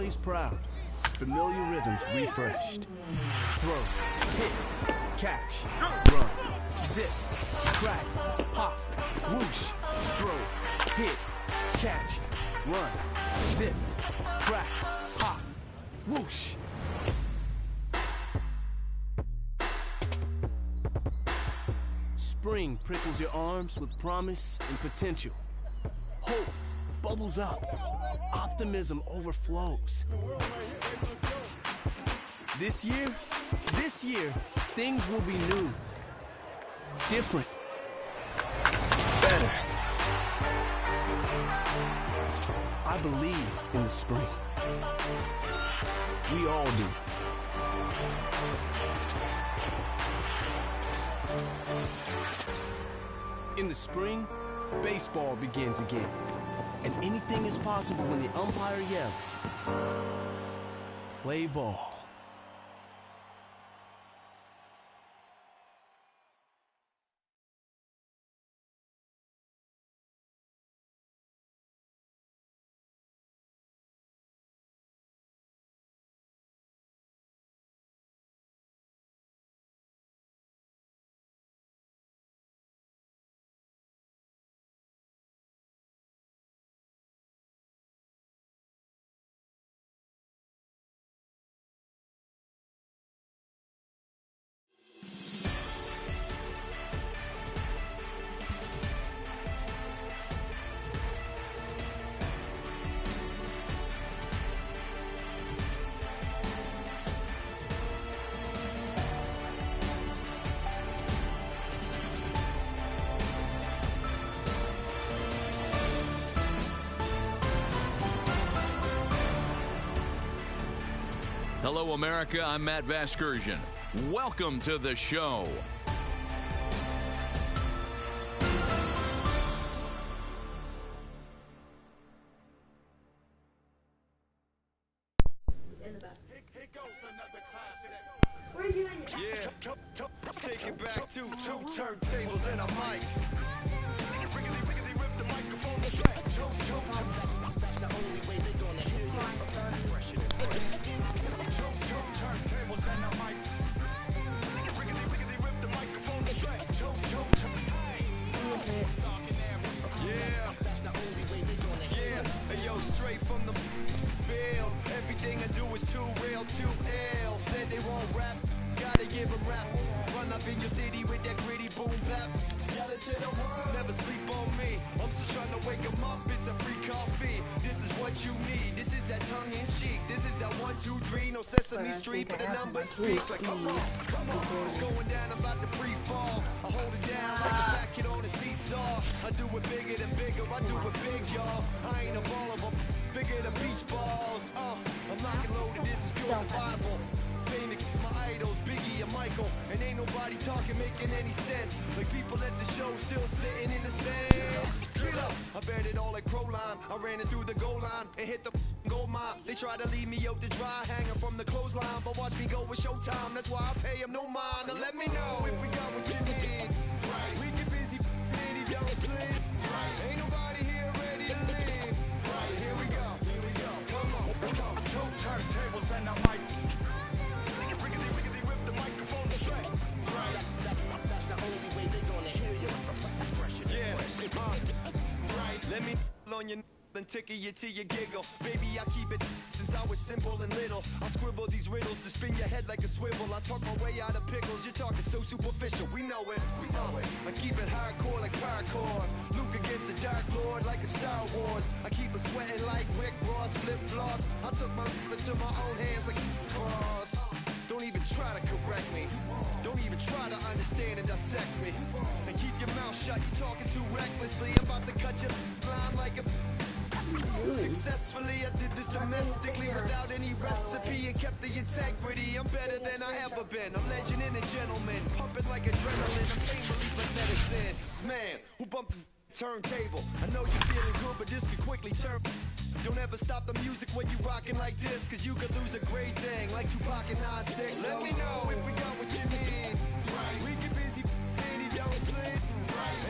always proud. Familiar rhythms refreshed. Throw, hit, catch, run, zip, crack, pop, whoosh. Throw, hit, catch, run, zip, crack, pop, whoosh. Spring prickles your arms with promise and potential. Hope bubbles up. Optimism overflows. This year, things will be new. Different. Better. I believe in the spring. We all do. In the spring, baseball begins again. And anything is possible when the umpire yells, "Play ball." Hello, America. I'm Matt Vasgersian. Welcome to the show. What are you doing? Yeah, let's take it back to two turntables and a mic. Riggedy rip the microphone straight. That's the only way they gonna hear you. Turntables and a mic. Riggedy rip the microphone straight. Yeah, that's the only way they gonna hear you. Hey yo, straight from the field. Everything I do is too real, too ill. Said they won't rap, gotta give them rap. Run up in your city with that gritty boom bap. Yell it to the world, never sleep on me. I'm just trying to wake them up, it's a free coffee. This is what you need, this is that tongue in cheek. This is that 1, 2, 3, no Sesame Street, but the numbers speak. Like come on, it's going down, I'm about to free fall. I hold it down like a fat kid on a seesaw. I do it bigger than bigger, I do it big, y'all. I ain't a ball of them, bigger than beach balls. I'm locked and loaded, this is pure survival. Fame to keep my idols, Biggie and Michael. And ain't nobody talking, making any sense. Like people at the show still sitting in the stands. Get up, I bet it all like Crowline. I ran it through the goal line and hit the gold mine. They try to leave me out to dry, hanging from the clothesline. But watch me go with showtime, that's why I pay them no mind. Now let me know if we got what you need. We get busy, and he don't sleep. Ain't nobody here ready to leave. So here we go. Come on. Two turntables and a mic. Riggedy rip the microphone straight. That's the only way they gonna hear you. Yeah. Let me on your and tickle you till you giggle. Baby, I keep it since I was simple and little. I scribble these riddles to spin your head like a swivel. I talk my way out of pickles. You're talking so superficial. We know it. I keep it hardcore like parkour. Luke against the Dark Lord like a Star Wars. I keep it sweating like Rick Ross flip-flops. I took my life into my own hands like cross. Don't even try to correct me. Don't even try to understand and dissect me. And keep your mouth shut, you're talking too recklessly. I'm about to cut your line like a... Successfully, I did this domestically without any recipe and kept the integrity. I'm better than I ever been. I'm legend and a gentleman, pumping like adrenaline. I'm pain relief like medicine. Man, who bumped the turntable? I know you're feeling good, but this could quickly turn. Don't ever stop the music when you rockin' like this, cause you could lose a great thing like Tupac and 9-6. Let me know if we got what you need. We get busy and he don't sleep.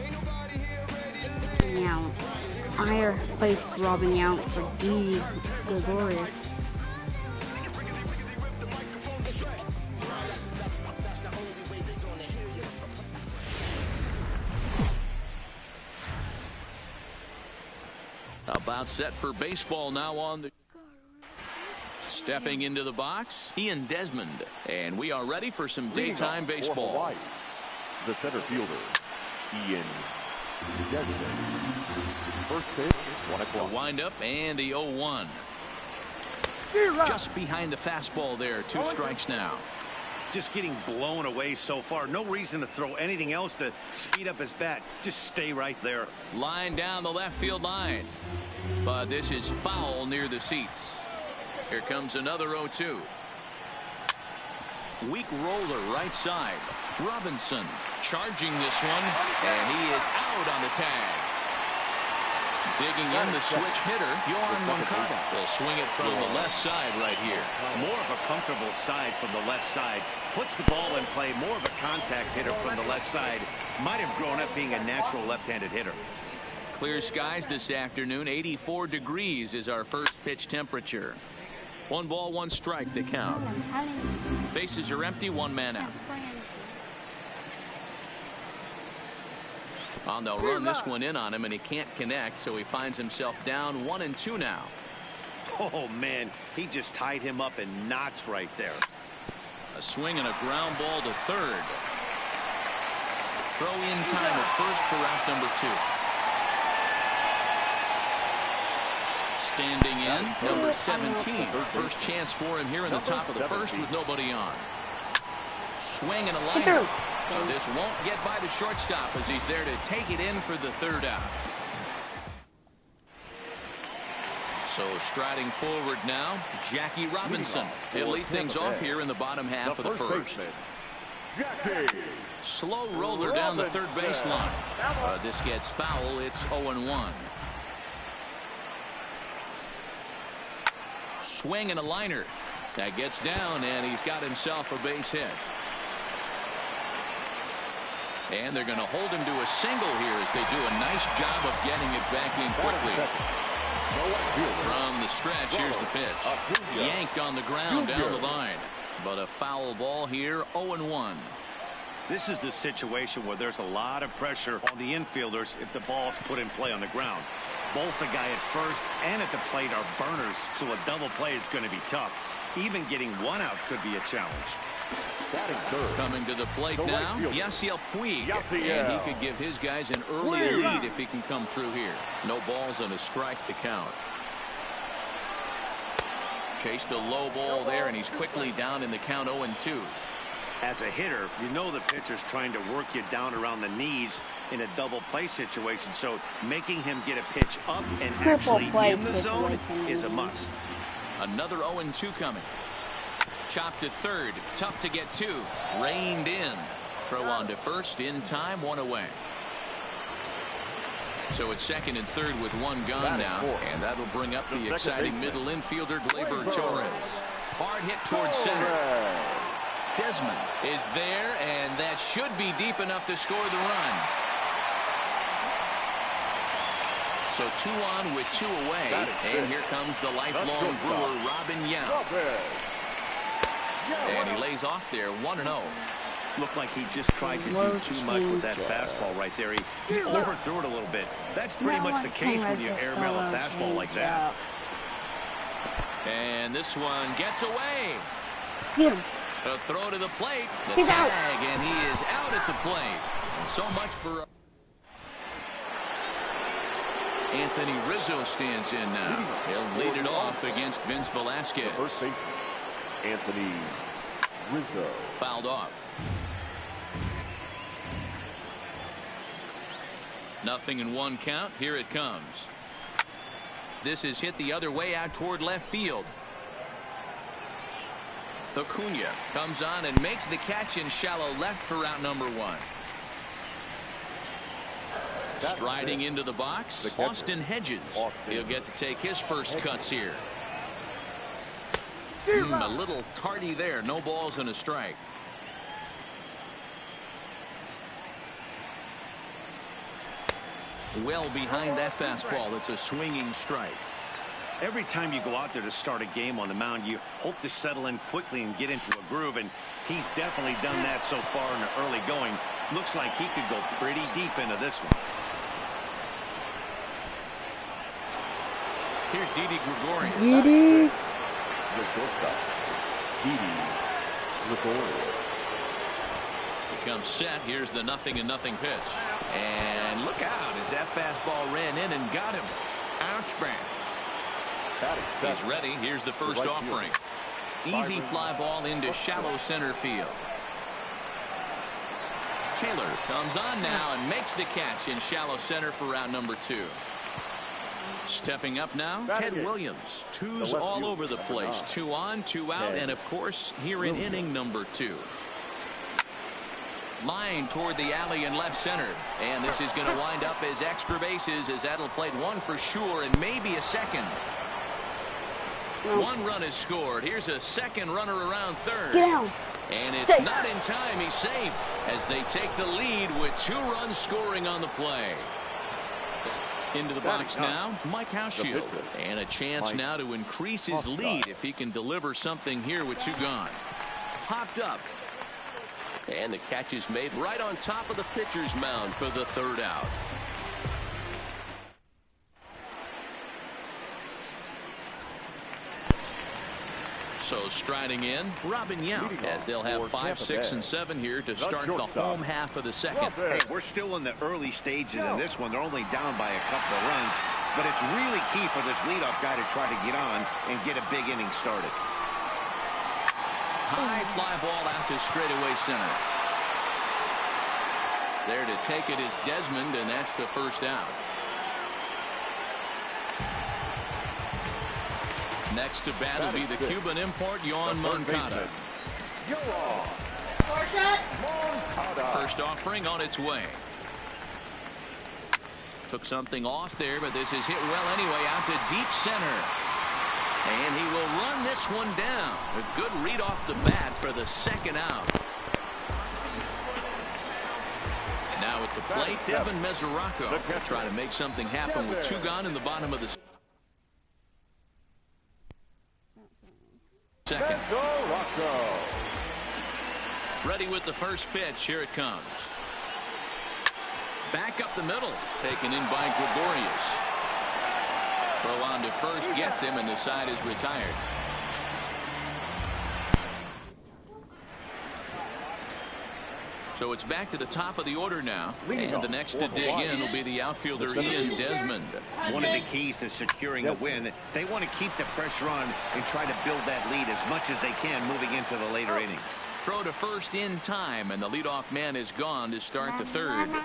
Ain't nobody here ready to leave. Now, I replaced Robin Yount for Dee Gregorius. about set for baseball now on the... Stepping into the box, Ian Desmond. And we are ready for some daytime baseball. The center fielder, Ian Desmond. First pitch, 1 o'clock. The windup and the 0-1. Just behind the fastball there. 2 strikes now. Just getting blown away so far. No reason to throw anything else to speed up his bat. Just stay right there. Line down the left field line. But this is foul near the seats. Here comes another 0-2. Weak roller right side. Robinson charging this one, and he is out on the tag. Digging in the switch hitter, Yohan Moncada will swing it from the left side right here. More of a comfortable side from the left side. Puts the ball in play. More of a contact hitter from the left side. Might have grown up being a natural left-handed hitter. Clear skies this afternoon. 84 degrees is our first pitch temperature. 1 ball, 1 strike to count. Bases are empty, 1 man out. Well, they'll run this one in on him, and he can't connect, so he finds himself down 1-2 now. Oh, man, he just tied him up in knots right there. A swing and a ground ball to third. Throw in time at first for out number 2. Standing in, number 17. First chance for him here in the top of the first with nobody on. Swing and a line. So this won't get by the shortstop as he's there to take it in for the 3rd out. So striding forward now, Jackie Robinson. He'll lead things off here in the bottom half of the first. Slow roller down the third baseline. This gets foul. It's 0-1. Swing and a liner. That gets down, and he's got himself a base hit. And they're going to hold him to a single here as they do a nice job of getting it back in quickly. From the stretch, here's the pitch. Yanked on the ground down the line. But a foul ball here, 0-1. This is the situation where there's a lot of pressure on the infielders if the ball's put in play on the ground. Both the guy at first and at the plate are burners, so a double play is going to be tough. Even getting 1 out could be a challenge. Coming to the plate now, Yasiel Puig. And he could give his guys an early lead if he can come through here. No balls and a strike to count. Chased a low ball there, and he's quickly down in the count 0-2. As a hitter, you know the pitcher's trying to work you down around the knees in a double play situation, so making him get a pitch up and actually in the zone is a must. Another 0-2 coming. Chopped to third. Tough to get to. Reined in. Throw on to first in time. 1 away. So it's second and third with 1 gone now. And that'll bring up the exciting middle infielder, Gleyber Torres. Hard hit towards center. Desmond is there, and that should be deep enough to score the run. So 2 on with 2 away. And here comes the lifelong Brewer, Robin Yount. And he lays off there, 1-0. Looked like he just tried to do too much with that fastball right there. He overthrew it a little bit. That's pretty much the case when you airmail a fastball like that. And this one gets away. Get him. A throw to the plate. The He's tag, out. and he is out at the plate. And so much for... Anthony Rizzo stands in now. He'll lead it off against Vince Velasquez. First safety, Anthony Rizzo. Fouled off. Nothing in 1 count. Here it comes. This is hit the other way out toward left field. Acuna comes on and makes the catch in shallow left for out number 1. Striding into the box, Austin Hedges. He'll get to take his first cuts here. A little tardy there. No balls and a strike. Well behind that fastball. It's a swinging strike. Every time you go out there to start a game on the mound, you hope to settle in quickly and get into a groove, and he's definitely done that so far in the early going. Looks like he could go pretty deep into this one. Here's Didi Gregorius. Didi. The shortstop, Didi Gregorius. Becomes set. Here's the 0-0 pitch. And look out as that fastball ran in and got him. Ouch, man. He's ready. Here's the first offering. Easy fly ball into shallow center field. Taylor comes on now and makes the catch in shallow center for out number 2. Stepping up now, Ted Williams. Twos all over the place. 2 on, 2 out, and of course here in inning number 2. Line toward the alley in left center, and this is going to wind up as extra bases, as that'll play 1 for sure and maybe a second. 1 run is scored. Here's a second runner around third. Get out. And it's not in time. He's safe as they take the lead with 2 runs scoring on the play. Into the box now, Mike Hauschild. And a chance now to increase his lead if he can deliver something here with 2 gone. Popped up. And the catch is made right on top of the pitcher's mound for the 3rd out. So striding in, Robin Yount, as they'll have 5, 6, and 7 here to start the home half of the second. Hey, we're still in the early stages in this one. They're only down by a couple of runs, but it's really key for this leadoff guy to try to get on and get a big inning started. High fly ball out to straightaway center. There to take it is Desmond, and that's the first out. Next to bat will be the Cuban import, Yoan Moncada. First offering on its way. Took something off there, but this is hit well anyway, out to deep center. And he will run this one down. A good read off the bat for the 2nd out. Now at the plate, Devin Mesoraco trying to make something happen with 2 gone in the bottom of the second. Ready with the first pitch. Here it comes. Back up the middle. Taken in by Gregorius. Throw on to first gets him, and the side is retired. So it's back to the top of the order now. And the next to dig in will be the outfielder Ian Desmond. One of the keys to securing a win, they want to keep the pressure on and try to build that lead as much as they can moving into the later innings. Throw to first in time, and the leadoff man is gone to start the 3rd.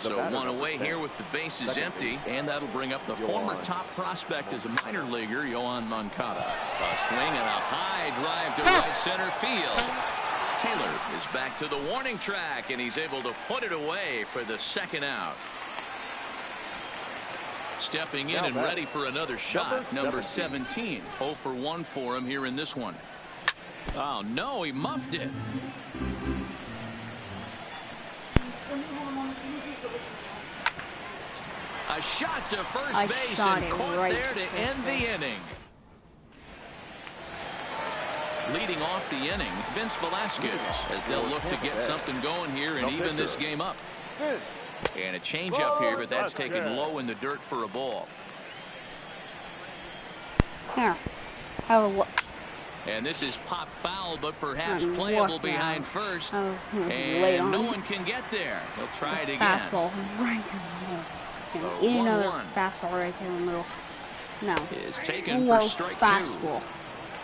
So 1 away here with the bases empty, and that'll bring up the former top prospect as a minor leaguer, Yoan Moncada. A swing and a high drive to right center field. Taylor is back to the warning track, and he's able to put it away for the 2nd out. Stepping in and ready for another shot, number 17. 0 for 1 for him here in this one. Oh, no, he muffed it. A shot to first base and caught there to end the inning. Leading off the inning, Vince Velasquez, as they'll look to get something going here and even this game up. And a changeup here, but that's taken low in the dirt for a ball. Here, have a look. And this is pop foul, but perhaps playable behind first. And no one can get there. He'll try it again. Fastball right in the middle. Eat another fastball right in the middle. No. Is taken for strike 2.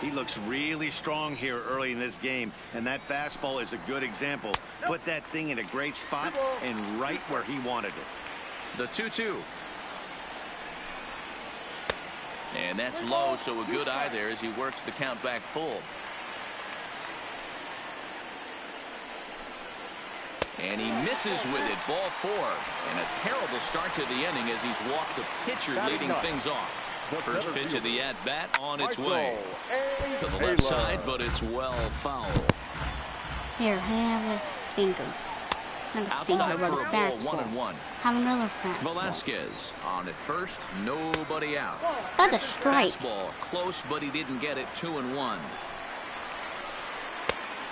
He looks really strong here early in this game, and that fastball is a good example. Put that thing in a great spot and right where he wanted it. The 2-2. And that's low, so a good eye there as he works the count back full. And he misses with it, ball 4. And a terrible start to the inning as he's walked the pitcher leading things off. First pitch of the at-bat on its way. To the left side, but it's well foul. Here, have a sinker. Outside for a ball, 1-1. Have another fastball. Velasquez on at first, nobody out. That's a strike. Fastball close, but he didn't get it. 2-1.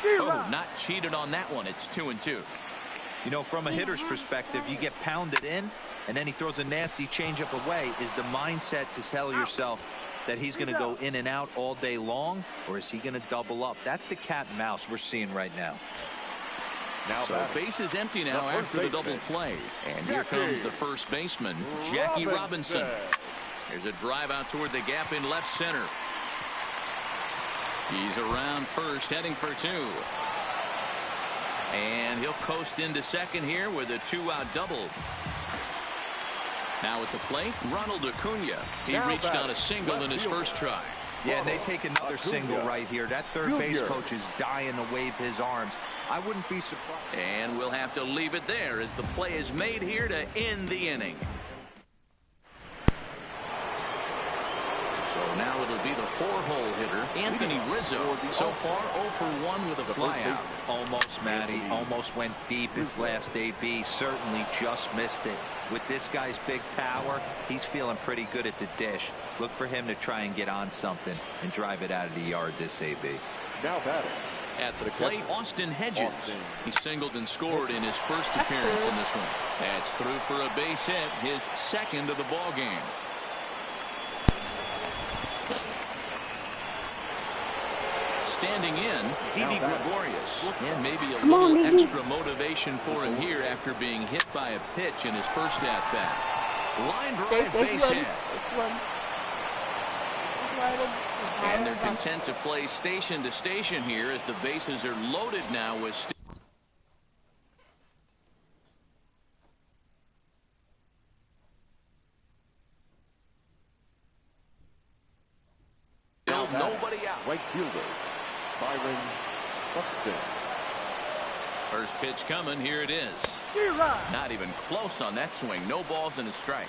Oh, not cheated on that one. It's 2-2. You know, from a hitter's perspective, you get pounded in, and then he throws a nasty changeup away. Is the mindset to tell yourself that he's going to go in and out all day long, or is he going to double up? That's the cat and mouse we're seeing right now. So base is empty now after the double play. And here comes the first baseman, Jackie Robinson. There's a drive out toward the gap in left center. He's around first, heading for two. And he'll coast into second here with a 2-out double. Now at the plate, Ronald Acuna. He reached on a single in his first try. Yeah, and they take another single right here. That third base coach is dying to wave his arms. I wouldn't be surprised. And we'll have to leave it there as the play is made here to end the inning. So now it'll be the 4-hole hitter, Anthony Rizzo. So far 0 for 1 with a flyout. Almost, Matty. Almost went deep his last AB. Certainly just missed it. With this guy's big power, he's feeling pretty good at the dish. Look for him to try and get on something and drive it out of the yard this AB. Now batting. At the plate, Austin Hedges. He singled and scored in his first appearance in this one. That's through for a base hit, his second of the ball game. Standing in, Didi Gregorius. And maybe a little extra motivation for him here after being hit by a pitch in his first at-bat. Line drive base hit. And they're content to play station to station here as the bases are loaded now with still nobody out. Right fielder, Byron Buxton. First pitch coming. Here it is. Not even close on that swing. No balls and a strike.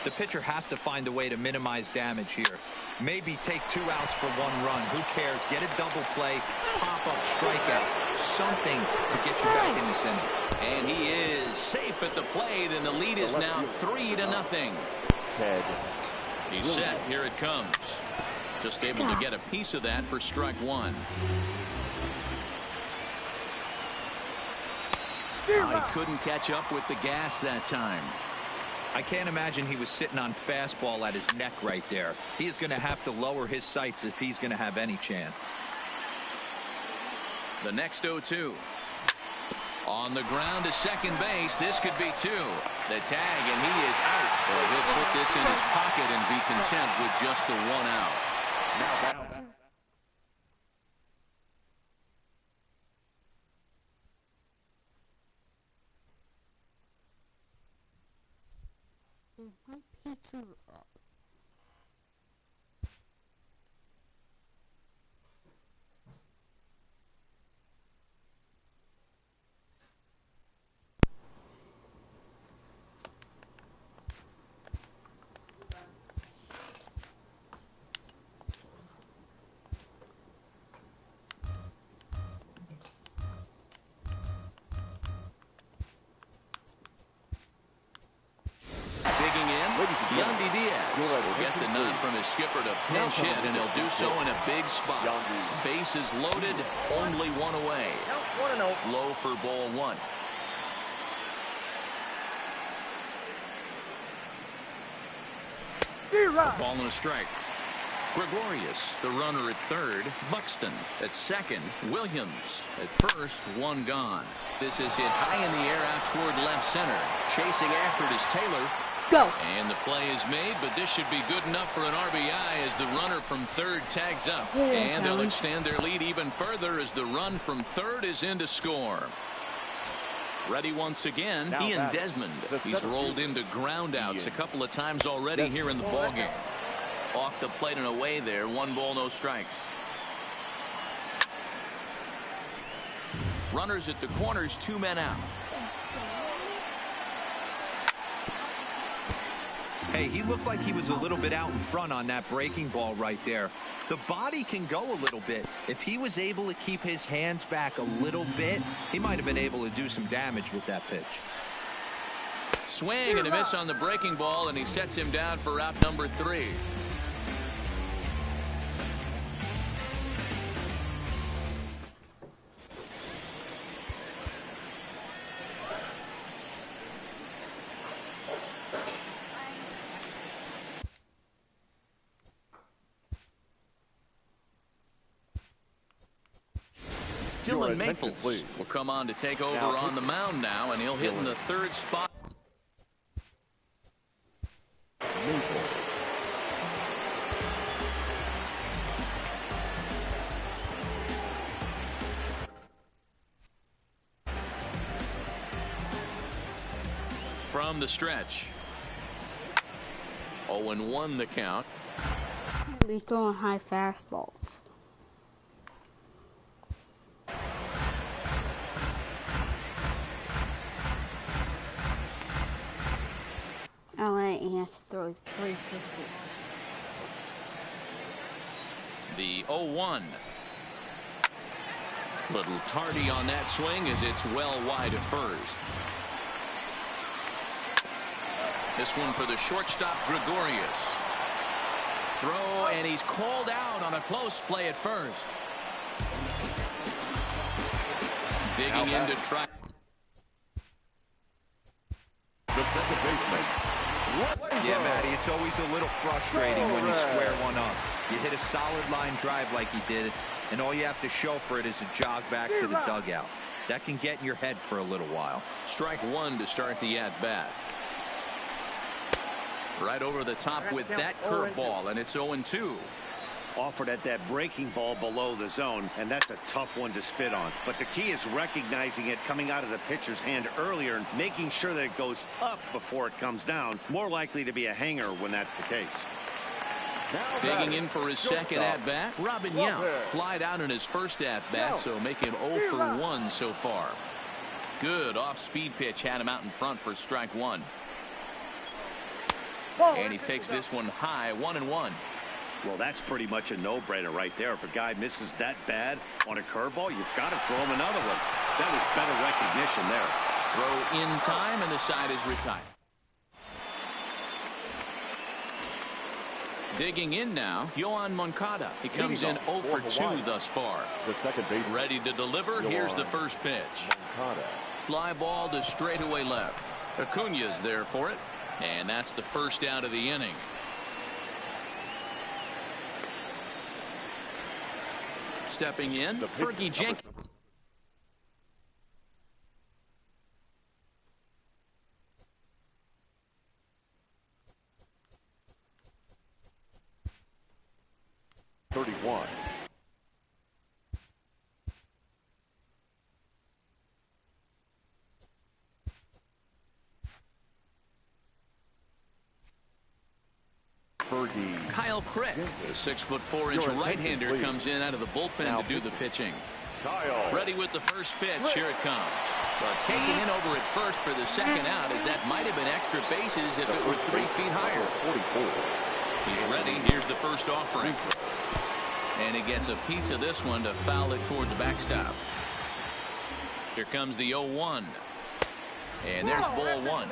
The pitcher has to find a way to minimize damage here. Maybe take 2 outs for 1 run. Who cares? Get a double play, pop-up, strikeout, something to get you back in this inning. And he is safe at the plate, and the lead is now 3-0. He's set. Here it comes. Just able to get a piece of that for strike 1. He couldn't catch up with the gas that time. I can't imagine he was sitting on fastball at his neck right there. He is going to have to lower his sights if he's going to have any chance. The next 0-2. On the ground to second base. This could be 2. The tag, and he is out. Well, he'll put this in his pocket and be content with just the 1 out. Now batting. My pizza up. Yandy Diaz will get the nod from his skipper to pinch hit, and he'll do so in a big spot. Bases loaded, only 1 away. Low for ball 1. Ball and a strike. Gregorius, the runner at third. Buxton at second. Williams at first. 1 gone. This is hit high in the air out toward left center. Chasing after it is Taylor. Go. And the play is made, but this should be good enough for an RBI as the runner from third tags up. And they'll extend their lead even further as the run from third is in to score. Ready once again, Ian Desmond. He's rolled into groundouts a couple of times already here in the ballgame. Off the plate and away there. 1 ball, no strikes. Runners at the corners, 2 men out. Hey, he looked like he was a little bit out in front on that breaking ball right there. The body can go a little bit. If he was able to keep his hands back a little bit, he might have been able to do some damage with that pitch. Swing and a miss on the breaking ball, and he sets him down for out number 3. Dylan Maples will come on to take over on the mound now, and he'll hit in the third spot. From the stretch. 0-1 the count. He's throwing high fastballs. LA has to throw 3 pitches. The 0-1. Little tardy on that swing as it's well wide of first. This one for the shortstop, Gregorius. Throw, and he's called out on a close play at first. Digging in to try. The second baseman. Yeah, Matty, it's always a little frustrating when you square one up. You hit a solid line drive like he did, and all you have to show for it is a jog back to the dugout. That can get in your head for a little while. Strike one to start the at-bat. Right over the top with that curveball, and it's 0-2. Offered at that breaking ball below the zone, and that's a tough one to spit on. But the key is recognizing it coming out of the pitcher's hand earlier and making sure that it goes up before it comes down. More likely to be a hanger when that's the case. Digging in for his second at-bat, Robin Yount flied out in his first at-bat, so make him 0 for 1 so far. Good off-speed pitch had him out in front for strike one. And he takes this one high, 1-1. Well, that's pretty much a no-brainer right there. If a guy misses that bad on a curveball, you've got to throw him another one. That was better recognition there. Throw in time, and the side is retired. Digging in now, Yohan Moncada. He comes in 0 for 2 thus far. The second baseman. Ready to deliver. Here's the first pitch. Fly ball to straightaway left. Acuna's there for it. And that's the first out of the inning. Stepping in, Fergie Jenkins. Kyle Crick, the 6'4" right-hander, comes in out of the bullpen to do the pitching. Ready with the first pitch. Here it comes. But taking in over at first for the second out, as that might have been extra bases if it were 3 feet higher. He's ready. Here's the first offering. And he gets a piece of this one to foul it toward the backstop. Here comes the 0-1. And there's ball one.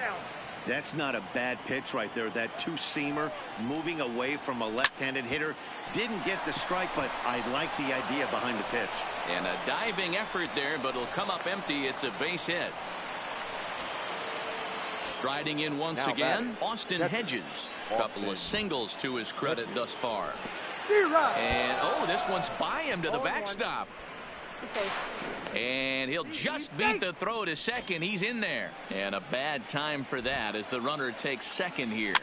That's not a bad pitch right there. That two-seamer moving away from a left-handed hitter. Didn't get the strike, but I like the idea behind the pitch. And a diving effort there, but it'll come up empty. It's a base hit. Striding in once again, Austin Hedges. A couple of singles to his credit thus far. And, oh, this one's by him to the backstop. And he'll just beat the throw to second. He's in there. And a bad time for that as the runner takes second here.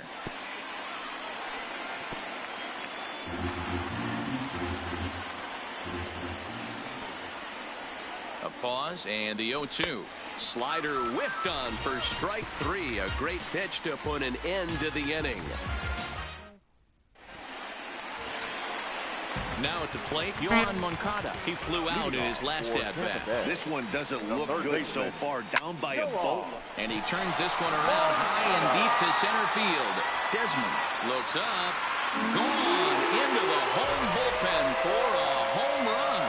A pause and the 0-2. Slider whiffed on for strike 3. A great pitch to put an end to the inning. Now at the plate, Yohan Moncada. He flew out in his last at-bat. This one doesn't look good so far, down by a ball. And he turns this one around high and deep to center field. Desmond looks up, gone into the home bullpen for a home run.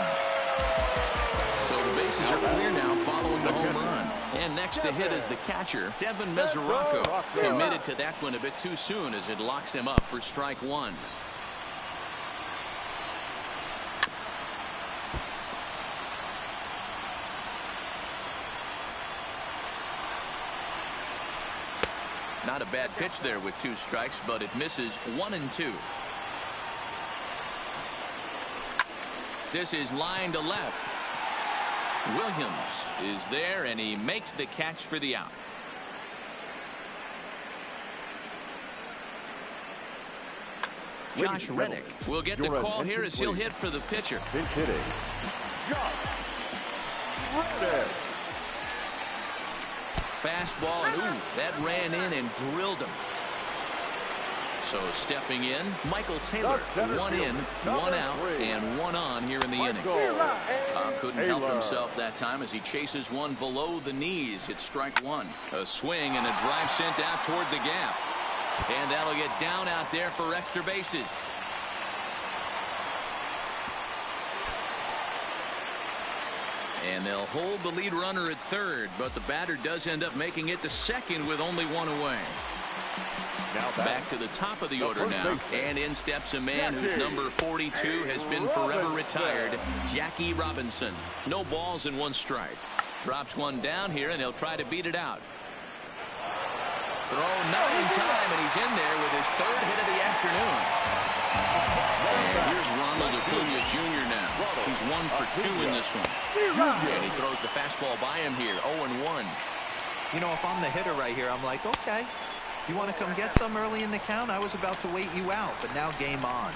So the bases are clear now following the home run. And next to hit is the catcher, Devin Mesoraco. Committed to that one a bit too soon as it locks him up for strike one. Not a bad pitch there with 2 strikes, but it misses 1 and 2. This is line to left. Williams is there, and he makes the catch for the out. Josh Reddick will get the call here as he'll hit for the pitcher. Pinch hitting. Josh Reddick. Fastball, and ooh, that ran in and drilled him. So stepping in, Michael Taylor. One in, one out, and one on here in the inning. Couldn't help himself that time as he chases one below the knees. It's strike one. A swing and a drive sent out toward the gap. And that'll get down out there for extra bases. And they'll hold the lead runner at third, but the batter does end up making it to second with only one away. Now back to the top of the order now. And in steps a man whose number 42 has been forever retired, Jackie Robinson. No balls and one strike. Drops one down here, and he'll try to beat it out. Throw not in time, and he's in there with his third hit of the afternoon. And here's Ronald Acuna Jr. now. He's 1 for 2 in this one. And he throws the fastball by him here, 0-1. You know, if I'm the hitter right here, I'm like, okay, you want to come get some early in the count? I was about to wait you out, but now game on.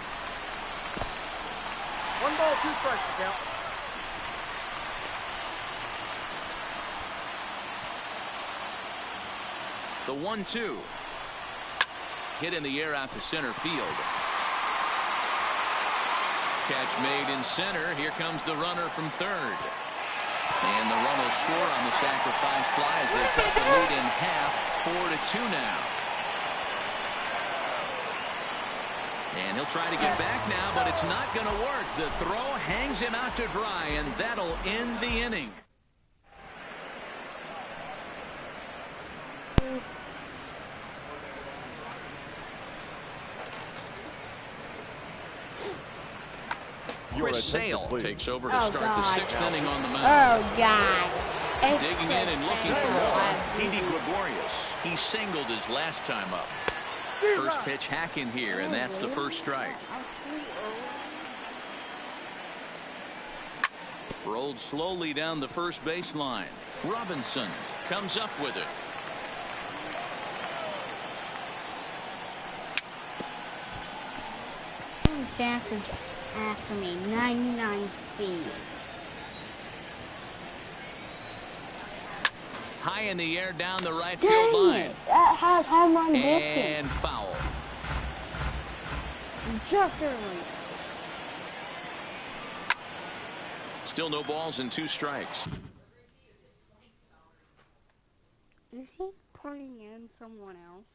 1 ball, 2 strikes count. The 1-2. Hit in the air out to center field. Catch made in center. Here comes the runner from third. And the run will score on the sacrifice fly as they cut the lead in half, 4-2 now. And he'll try to get back now, but it's not going to work. The throw hangs him out to dry, and that'll end the inning. Chris Sale takes over to start the 6th inning on the mound. Oh, God. Digging in and looking for more. Didi Gregorius. He singled his last time up. First pitch hacking here, and that's the first strike. Rolled slowly down the first baseline. Robinson comes up with it. Fast after me, 99 speed. High in the air down the right field line. That has home run distance. And foul. Just early. Still no balls and 2 strikes. Is he putting in someone else?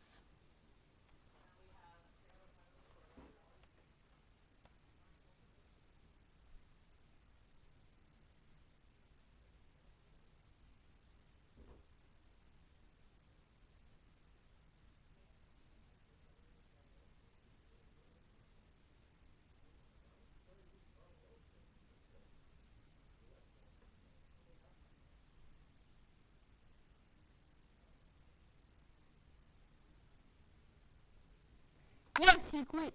Yes, he quit.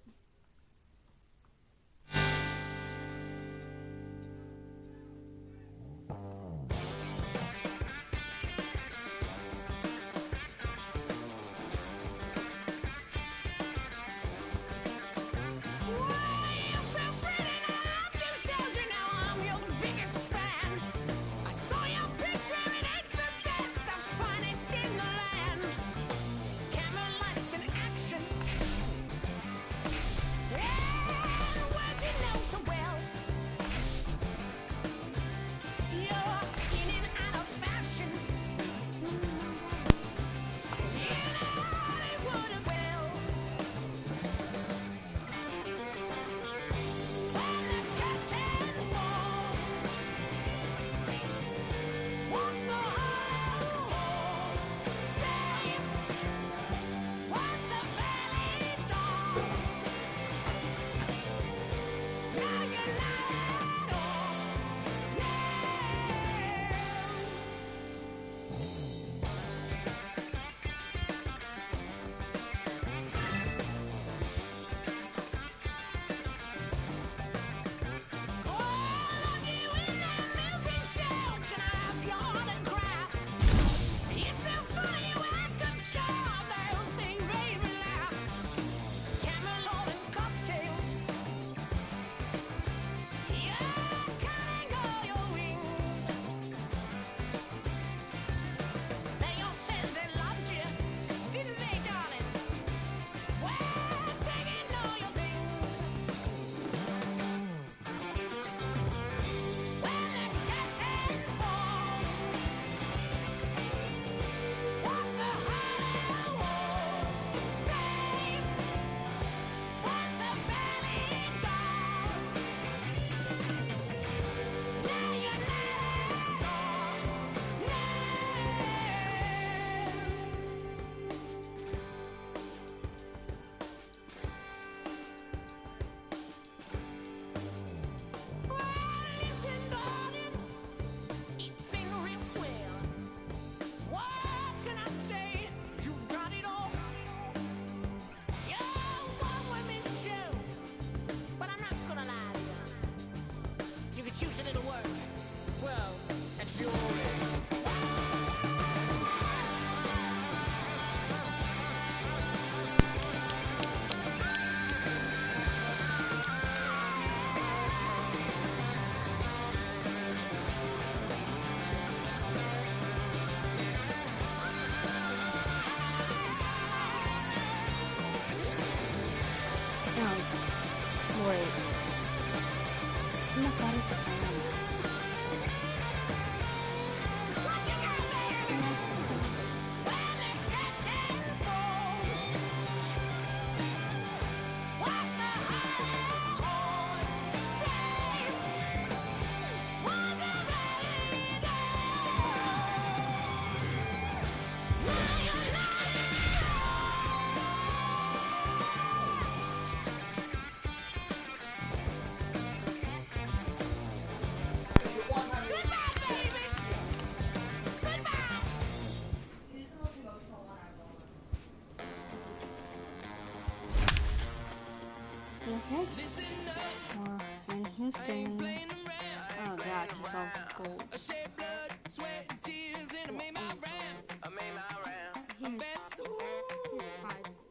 Oh god, he's all gold.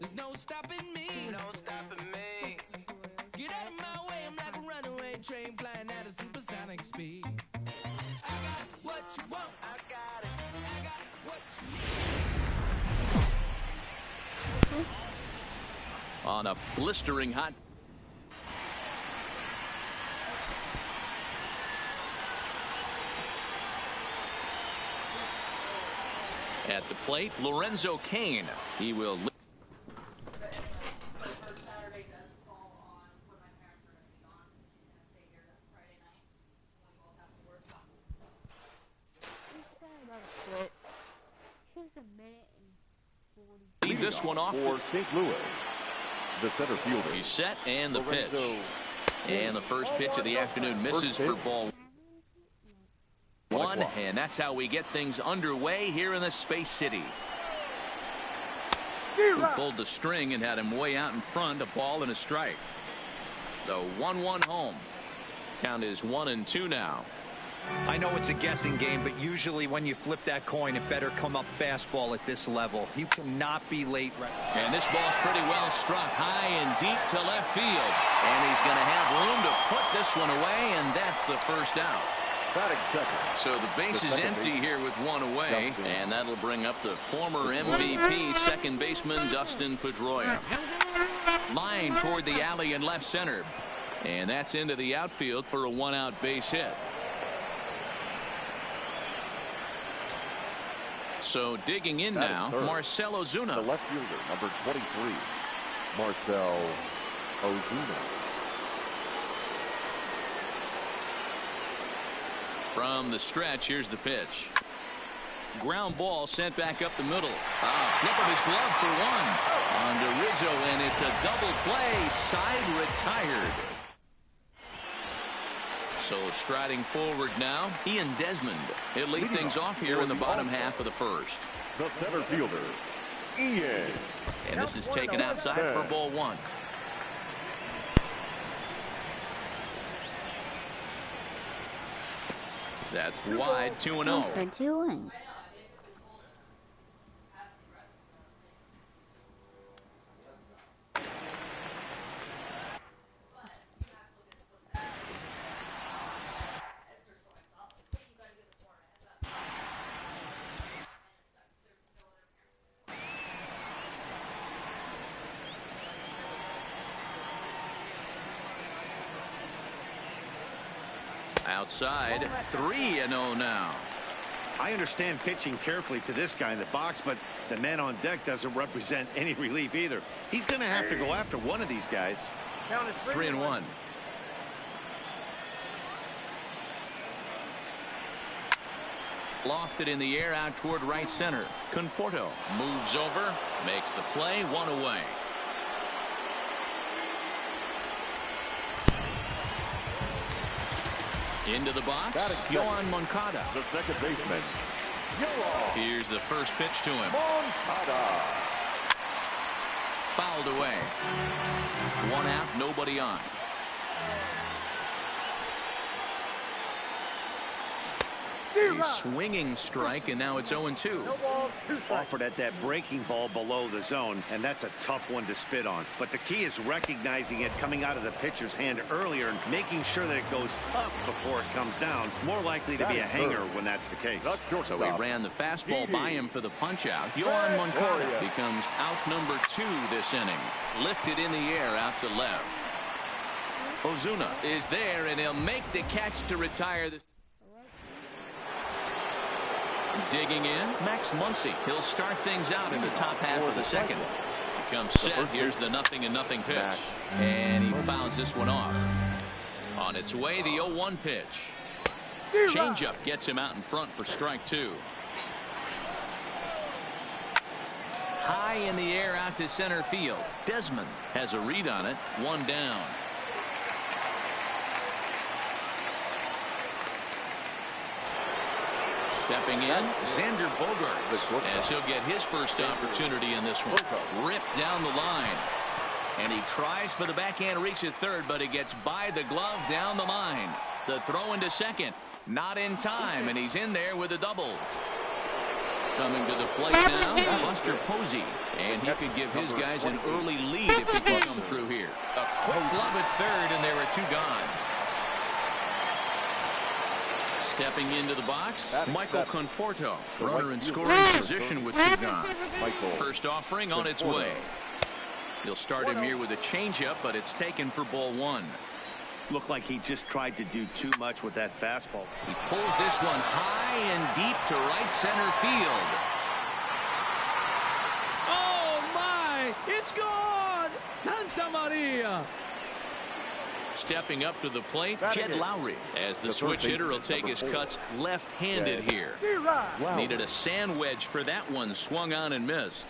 There's no stopping me. No stopping me. Get out of my way, I'm like a runaway train flying at a supersonic speed. I got what you want. I got it. I got what you need. On a blistering hot. At the plate, Lorenzo Cain. He will. Lead this one off for St. Louis. The center fielder. He's set and the pitch. And the first pitch of the afternoon misses for ball one, and that's how we get things underway here in the Space City. Who pulled the string and had him way out in front, a ball and a strike. The 1-1 home. Count is 1-2 now. I know it's a guessing game, but usually when you flip that coin, it better come up fastball at this level. You cannot be late. And this ball's pretty well struck high and deep to left field. And he's going to have room to put this one away, and that's the first out. So the base is empty here with one away, and that'll bring up the former MVP second baseman Dustin Pedroia. Line toward the alley in left center, and that's into the outfield for a one-out base hit. So digging in now, Marcell Ozuna. The left fielder, number 23, Marcell Ozuna. From the stretch, here's the pitch. Ground ball sent back up the middle. Flip of his glove for one. On to Rizzo, and it's a double play. Side retired. So striding forward now, Ian Desmond. He'll lead things off here in the bottom half of the first. The center fielder, Ian. And this is taken outside for ball one. That's wide, 2-0. 2-1. Outside, 3-0 now. I understand pitching carefully to this guy in the box, but the man on deck doesn't represent any relief either. He's going to have to go after one of these guys. 3-1. Lofted in the air out toward right center. Conforto moves over, makes the play, one away. Into the box, Yohan Moncada. The second baseman, Here's the first pitch to him. Moncada. Fouled away. One out, nobody on. A swinging strike, and now it's 0-2. Offered at that breaking ball below the zone, and that's a tough one to spit on. But the key is recognizing it coming out of the pitcher's hand earlier and making sure that it goes up before it comes down. More likely to be a hanger when that's the case. So he ran the fastball by him for the punch-out. Yohan Moncada becomes out number 2 this inning. Lifted in the air out to left. Ozuna is there, and he'll make the catch to retire this. Digging in, Max Muncy. He'll start things out in the top half of the second. He comes set. Here's the 0-0 pitch. And he fouls this one off. On its way, the 0-1 pitch. Changeup gets him out in front for strike 2. High in the air out to center field. Desmond has a read on it. 1 down. Stepping in, Xander Bogaerts, as he'll get his first opportunity in this one. Ripped down the line. And he tries for the backhand reach at third, but he gets by the glove down the line. The throw into second. Not in time, and he's in there with a double. Coming to the plate now, Buster Posey. And he could give his guys an early lead if he can come through here. A quick glove at third, and there are 2 gone. Stepping into the box, Michael Conforto. Runner in scoring position with 2 gone. First offering on its way. He'll start him here with a changeup, but it's taken for ball 1. Looked like he just tried to do too much with that fastball. He pulls this one high and deep to right center field. Oh, my! It's gone! Santa Maria! Stepping up to the plate, Jed Lowry, as the switch hitter will take his cuts left-handed here. Needed a sand wedge for that one, swung on and missed.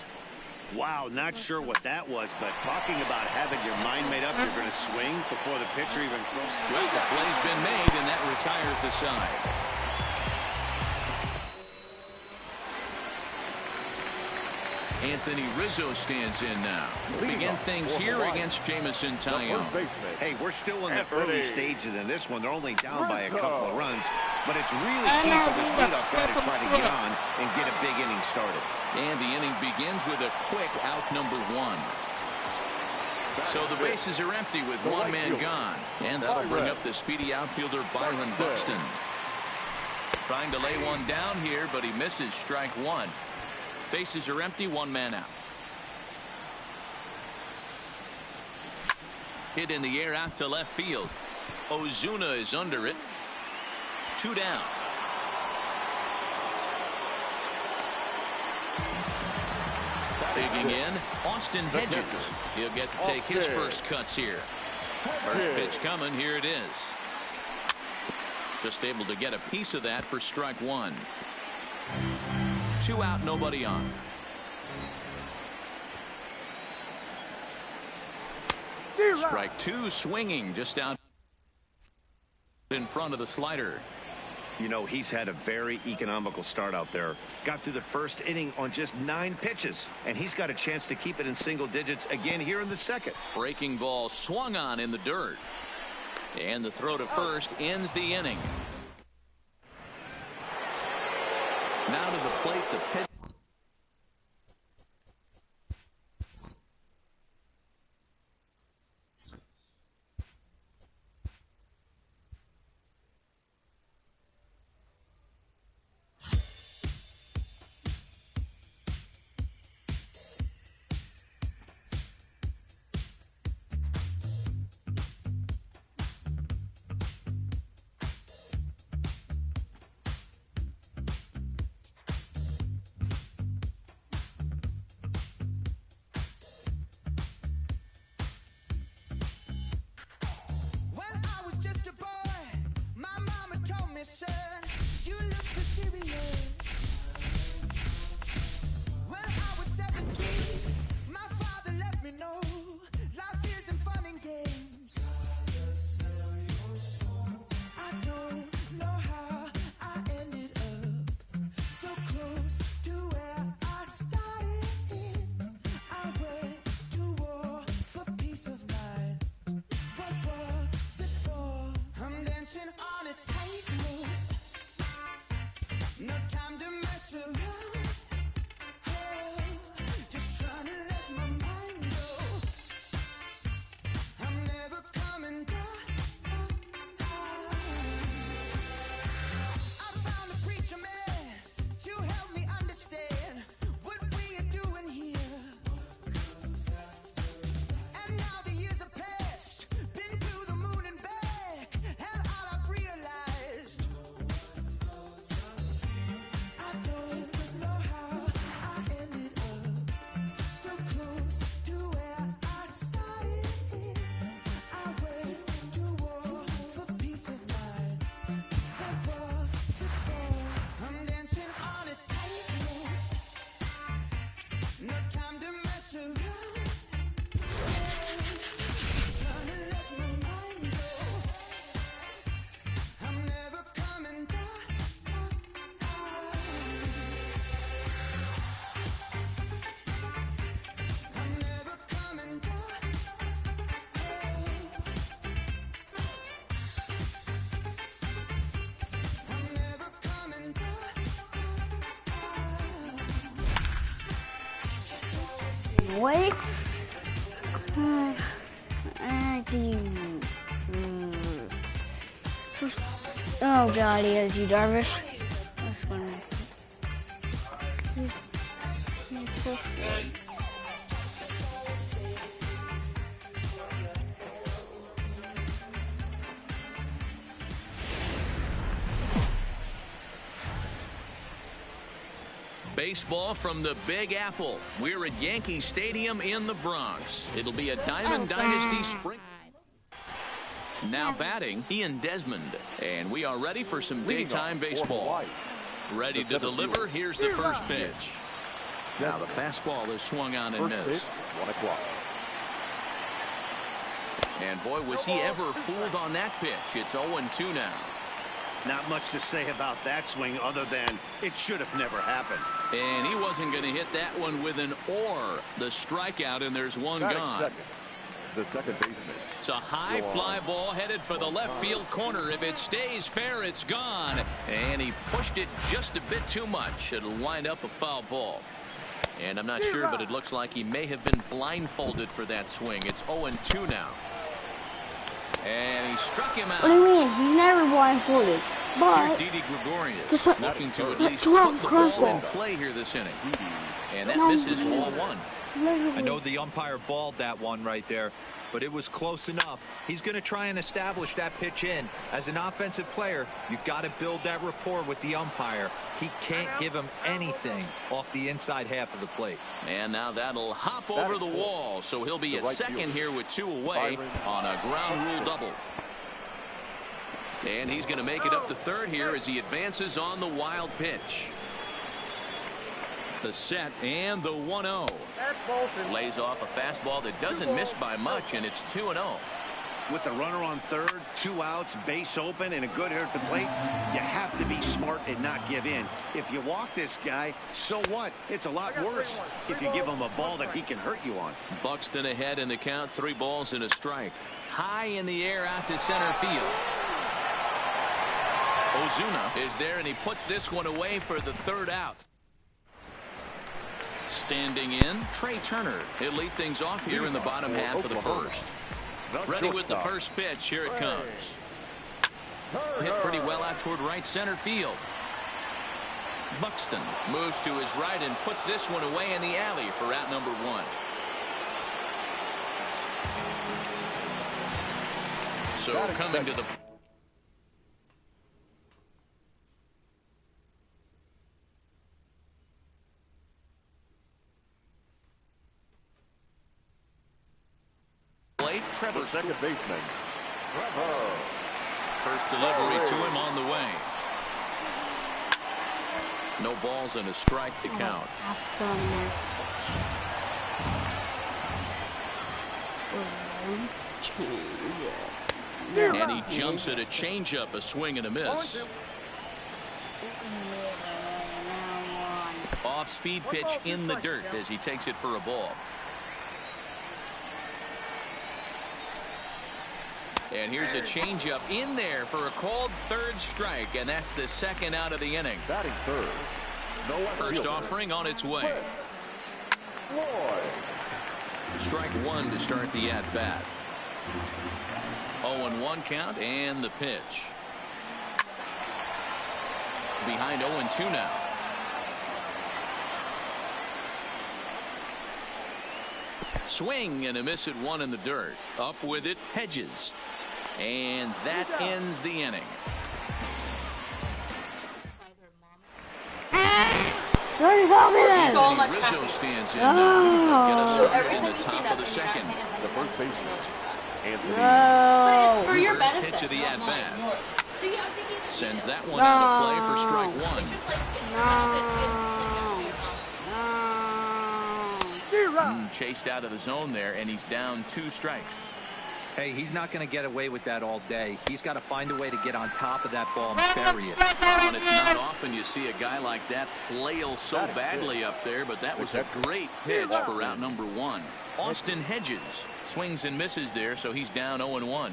Wow, not sure what that was, but talking about having your mind made up, you're going to swing before the pitcher even throws. Well, the play's been made, and that retires the side. Anthony Rizzo stands in now. We'll begin things here against Jamison Tyone. Hey, we're still in the early stages in this one. They're only down by a couple of runs, but it's really key for this leadoff guy to try to get on and get a big inning started. And the inning begins with a quick out number 1. So the bases are empty with 1 man gone. And that'll bring up the speedy outfielder Byron Buxton. Trying to lay one down here, but he misses strike 1. Bases are empty, 1 man out. Hit in the air out to left field. Ozuna is under it. 2 down. Digging in, Austin Hedges. He'll get to take his first cuts here. First pitch coming, here it is. Just able to get a piece of that for strike 1. 2 out, nobody on. Strike 2, swinging just out in front of the slider. You know, he's had a very economical start out there. Got through the first inning on just 9 pitches, and he's got a chance to keep it in single digits again here in the second. Breaking ball swung on in the dirt. And the throw to first ends the inning. Now to the plate, the pitch. Son, you look so serious. When I was 17, my father let me know life isn't fun and games. I don't know how I ended up so close to where I started. I went to war for peace of mind. What was it for? I'm dancing on a tightrope. No time to mess around. Oh, just trying to let my mind go. I'm never coming down. I found a preacher man to help me understand what we are doing here. And now the years have passed, been to the moon What? Oh God, he has you, Darvish. That's gonna. He's push forward. Baseball from the Big Apple. We're at Yankee Stadium in the Bronx. It'll be a Diamond Dynasty spring. Now batting, Ian Desmond. And we are ready for some daytime baseball. Ready to deliver. Here's the first pitch. Now the fastball is swung on and missed. 1 o'clock. And boy, was he ever fooled on that pitch. It's 0-2 now. Not much to say about that swing other than it should have never happened. And he wasn't going to hit that one with an or. The strikeout, and there's one gone. Second. The second baseman. It's a high fly ball headed for the left field corner. If it stays fair, it's gone. And he pushed it just a bit too much. It'll wind up a foul ball. And I'm not sure, but it looks like he may have been blindfolded for that swing. It's 0-2 now. And he struck him out. What do you mean? He's never blindfolded. But Didi Gregorius guess what? looking to at least put the ball in play here this inning. And that misses ball one. I know the umpire balled that one right there, but it was close enough. He's going to try and establish that pitch in. As an offensive player, you've got to build that rapport with the umpire. He can't give him anything off the inside half of the plate. And now that'll hop over the wall, so he'll be at second here with 2 away on a ground rule double. And he's going to make it up to third here as he advances on the wild pitch. The set and the 1-0. Lays off a fastball that doesn't miss by much, and it's 2-0. With the runner on third, 2 outs, base open, and a good hitter at the plate, you have to be smart and not give in. If you walk this guy, so what? It's a lot worse if you give him a ball that he can hurt you on. Buxton ahead in the count, 3 balls and a strike. High in the air out to center field. Ozuna is there, and he puts this one away for the 3rd out. Standing in, Trey Turner. He'll lead things off here in the bottom half of the first. Ready with the first pitch. Here it comes. Hit pretty well out toward right center field. Buxton moves to his right and puts this one away in the alley for out number 1. So coming to the plate, Trevor, second baseman. first delivery to him on the way. No balls and a strike to count. And he jumps at a changeup, a swing and a miss. Off-speed pitch in the dirt as he takes it for a ball. And here's a changeup in there for a called 3rd strike, and that's the 2nd out of the inning. Batting third. First offering on its way. Strike 1 to start the at-bat. 0-1 count and the pitch. Behind 0-2 now. Swing and a miss at 1 in the dirt. Up with it, Hedges. And that ends the inning. So much Rizzo stands in now. Get us started in the top of the 2nd. The first baseman. No. For your First benefit. pitch of the at-bat. See, I'm thinking Sends that one out of play for strike 1. it's just like Chased out of the zone there, and he's down 2 strikes. Hey, he's not going to get away with that all day. He's got to find a way to get on top of that ball and bury it. Oh, and it's not often you see a guy like that flail so badly up there, but that was a great pitch for out number 1. Austin Hedges swings and misses there, so he's down 0-1.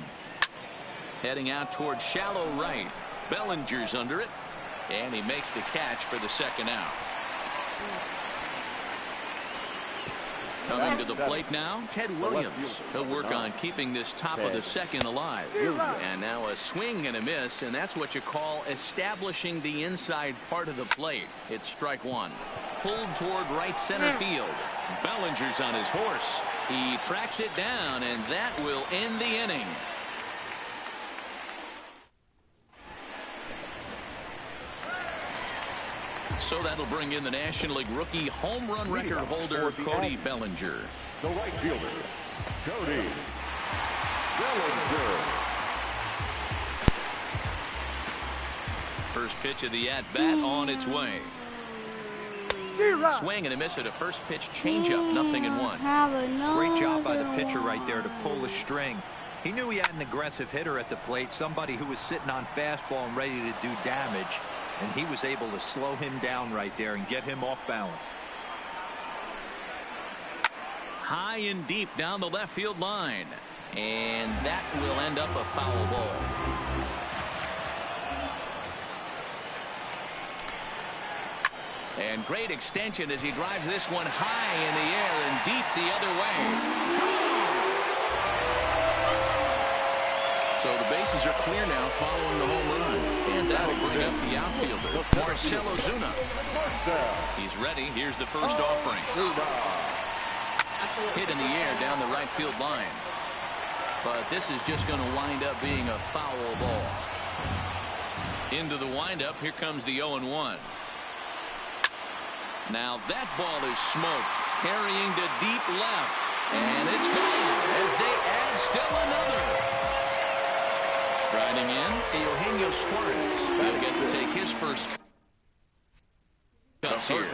Heading out toward shallow right. Bellinger's under it, and he makes the catch for the 2nd out. Coming to the plate now, Ted Williams. He'll work on keeping this top of the second alive. And now a swing and a miss, and that's what you call establishing the inside part of the plate. It's strike one. Pulled toward right center field. Bellinger's on his horse. He tracks it down, and that will end the inning. So that'll bring in the National League rookie home run record holder, Cody Bellinger. The right fielder, Cody Bellinger. First pitch of the at-bat on its way. Swing and a miss at a first pitch changeup, 0-1. Great job by the pitcher right there to pull the string. He knew he had an aggressive hitter at the plate, somebody who was sitting on fastball and ready to do damage. And he was able to slow him down right there and get him off balance. High and deep down the left field line. And that will end up a foul ball. And great extension as he drives this one high in the air and deep the other way. So the bases are clear now following the home run. And that'll bring up the outfielder, Marcell Ozuna. He's ready. Here's the first offering. Hit in the air down the right field line. But this is just going to wind up being a foul ball. Into the windup. Here comes the 0-1. Now that ball is smoked. Carrying to deep left. And it's gone as they add still another. Striding in, Eugenio Suarez. He'll get to take his first cuts here.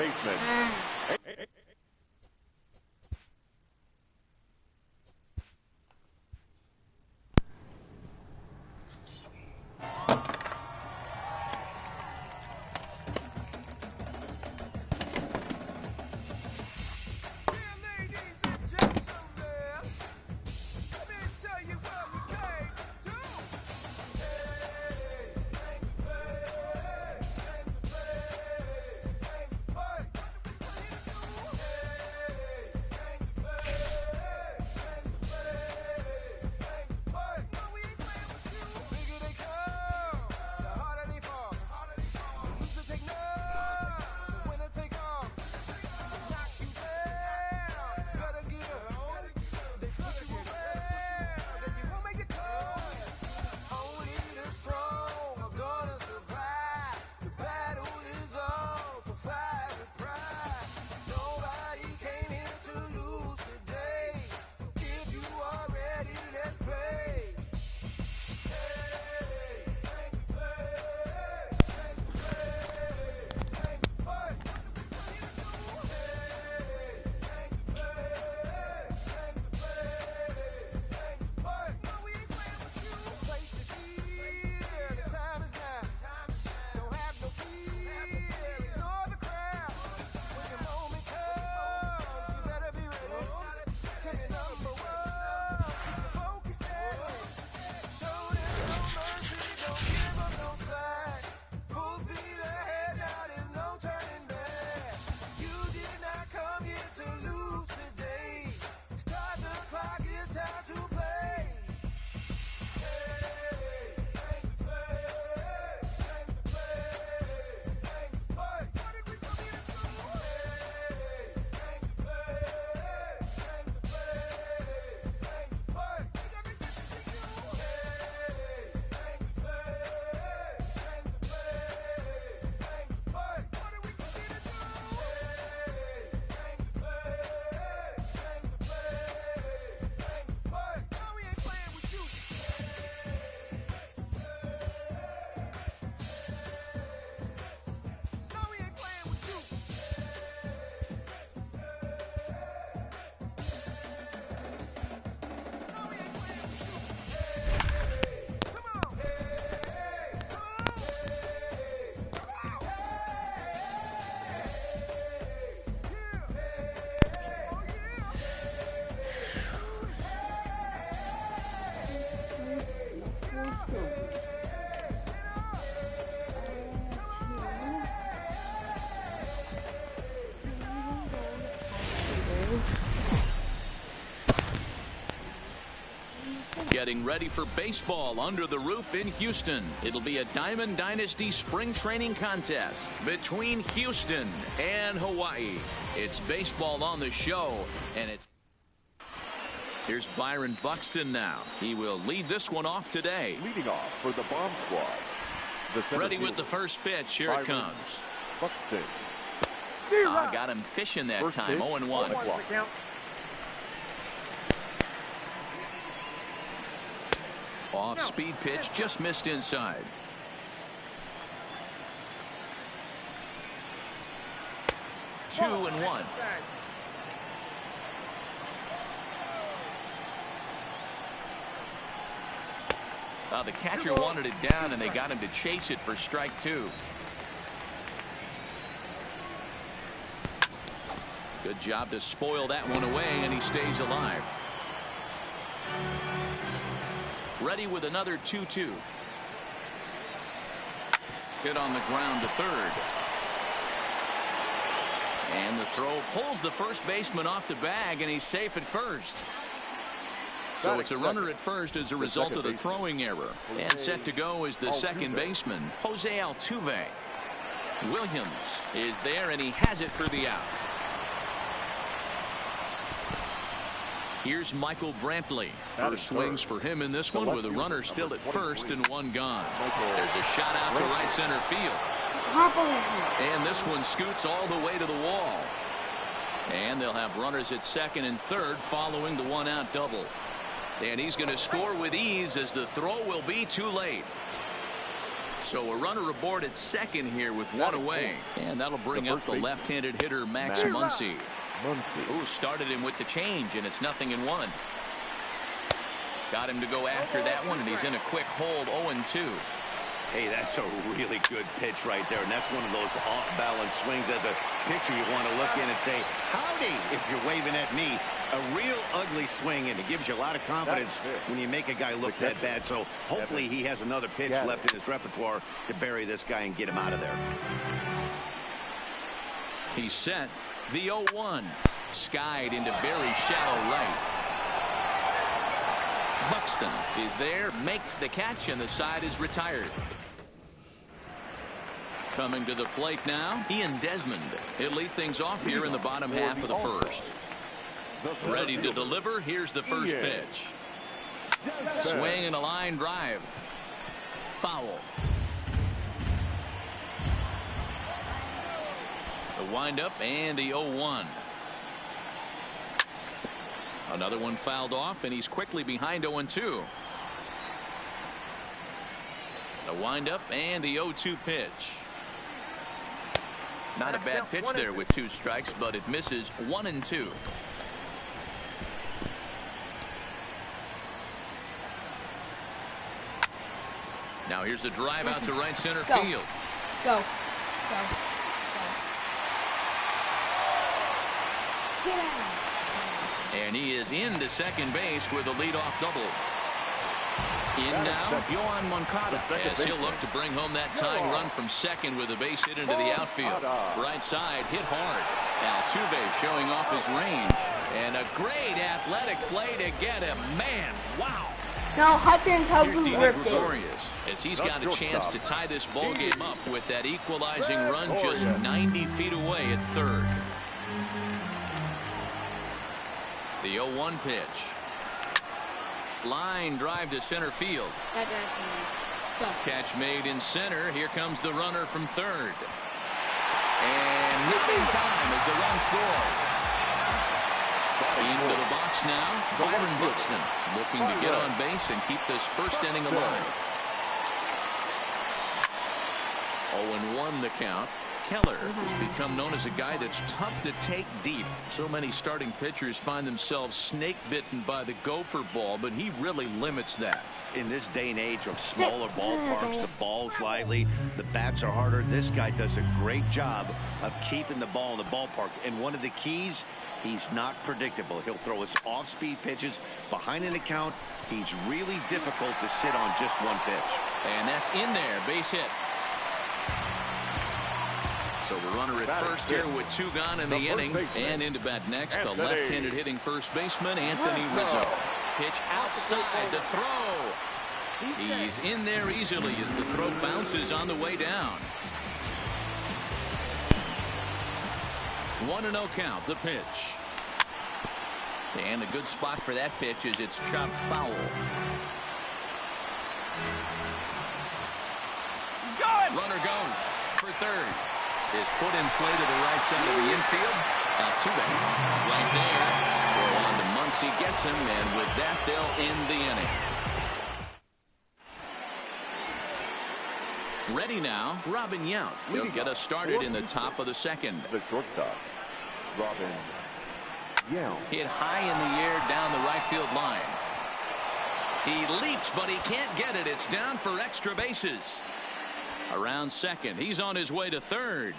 getting ready for baseball under the roof in Houston. It'll be a Diamond Dynasty spring training contest between Houston and Hawaii. It's baseball on the show, and it's... Here's Byron Buxton now. He will lead this one off today. Leading off for the Bomb Squad. Ready with the first pitch. Here it comes. Buxton. Got him fishing that first time. 0-1. Off-speed pitch, just missed inside. Two and one. The catcher wanted it down, and they got him to chase it for strike 2. Good job to spoil that one away, and he stays alive. Ready with another 2-2. Hit on the ground to third. And the throw pulls the first baseman off the bag, and he's safe at first. So it's a runner at first as a result of the throwing error. And set to go is the second baseman, Jose Altuve. Williams is there, and he has it for the out. Here's Michael Brantley. First swings for him in this one with a runner still at first and one gone. There's a shot out to right center field. And this one scoots all the way to the wall. And they'll have runners at second and third following the one-out double. And he's going to score with ease as the throw will be too late. So a runner aboard at second here with one away. And that'll bring up the left-handed hitter Max Muncy. Who started him with the change, and it's 0-1. Got him to go after that one, and he's in a quick hold. 0-2. Hey, that's a really good pitch right there, and that's one of those off-balance swings. As a pitcher, you want to look in and say, howdy, if you're waving at me. A real ugly swing, and it gives you a lot of confidence when you make a guy look that bad. So hopefully he has another pitch left in his repertoire to bury this guy and get him out of there. He's set. The 0-1. Skied into very shallow right. Buxton is there, makes the catch, and the side is retired. Coming to the plate now, Ian Desmond. He'll lead things off here in the bottom half of the first. Ready to deliver. Here's the first pitch. Swing and a line drive. Foul. The windup and the 0-1. Another one fouled off, and he's quickly behind 0-2. The windup and the 0-2 pitch. Not a bad pitch there with 2 strikes, but it misses 1-2. Now here's a drive out to right center field. Go. And he is into second base with a leadoff double. In now, Yohan Moncada, as he'll look to bring home that tying run from second with a base hit into the outfield. Right side, hit hard. Altuve showing off his range. And a great athletic play to get him. Man, wow. No, Hudson totally ripped it. As he's got a chance to tie this ball game up with that equalizing run just 90 feet away at third. The 0-1 pitch. Line drive to center field. Catch made in center. Here comes the runner from third. And nipping time as the run scores. Into the box now, Byron Buxton looking to get on base and keep this first inning alive. 0-1 the count. Keller has become known as a guy that's tough to take deep. So many starting pitchers find themselves snake bitten by the gopher ball, but he really limits that. In this day and age of smaller ballparks, the ball's lively, the bats are harder. This guy does a great job of keeping the ball in the ballpark. And one of the keys, he's not predictable. He'll throw his off-speed pitches behind an account. He's really difficult to sit on just one pitch. And that's in there, base hit. So the runner at first here with 2 gone in the inning. And into bat next, the left-handed hitting first baseman, Anthony Rizzo. pitch outside the throw. He's in there easily as the throw bounces on the way down. 1-0 count, the pitch. And a good spot for that pitch is it's chopped foul. Runner goes for third. Is put in play to the right side of the infield. Altuve right there. On to Muncy, gets him, and with that they'll end the inning. Ready now, Robin Yount. He'll get us started in the top of the second. The shortstop, Robin Yount. Hit high in the air down the right field line. He leaps, but he can't get it. It's down for extra bases. Around second, he's on his way to third.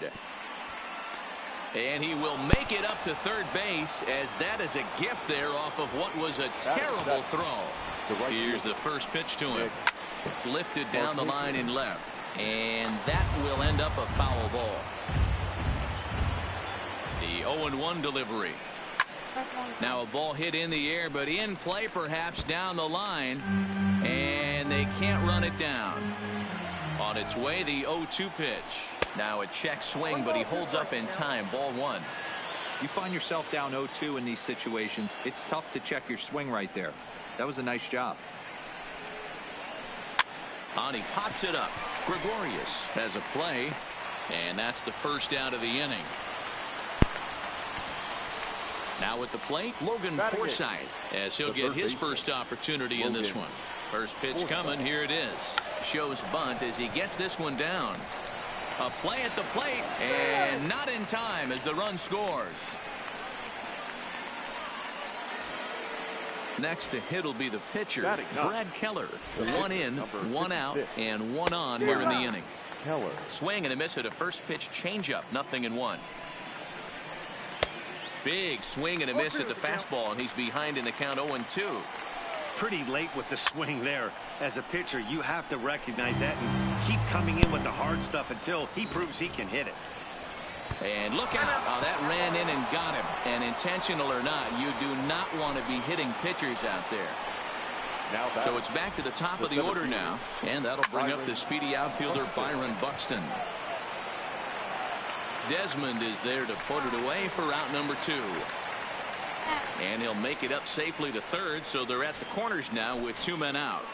And he will make it up to third base, as that is a gift there off of what was a terrible throw. Here's the first pitch to him. Lifted down the line in left. And that will end up a foul ball. The 0-1 delivery. Now a ball hit in the air, but in play perhaps down the line. And they can't run it down. On its way, the 0-2 pitch. Now a check swing, but he holds up in time. Ball one. You find yourself down 0-2 in these situations. It's tough to check your swing right there. That was a nice job. On he pops it up. Gregorius has a play, and that's the first out of the inning. Now at the plate, Logan Forsythe, as he'll get his first opportunity in this one. First pitch coming. Here it is. Shows bunt as he gets this one down. A play at the plate, and not in time as the run scores. Next to hit will be the pitcher, Brad Keller. One in, one out, and one on here in the inning. Swing and a miss at a first pitch changeup. 0-1. Big swing and a miss at the fastball, and he's behind in the count 0-2. Pretty late with the swing there. As a pitcher, you have to recognize that and keep coming in with the hard stuff until he proves he can hit it. And look out. Oh, that ran in and got him. And intentional or not, you do not want to be hitting pitchers out there. So it's back to the top of the order now. And that'll bring up the speedy outfielder Byron Buxton. Desmond is there to put it away for out number 2. And he'll make it up safely to third, so they're at the corners now with 2 men out.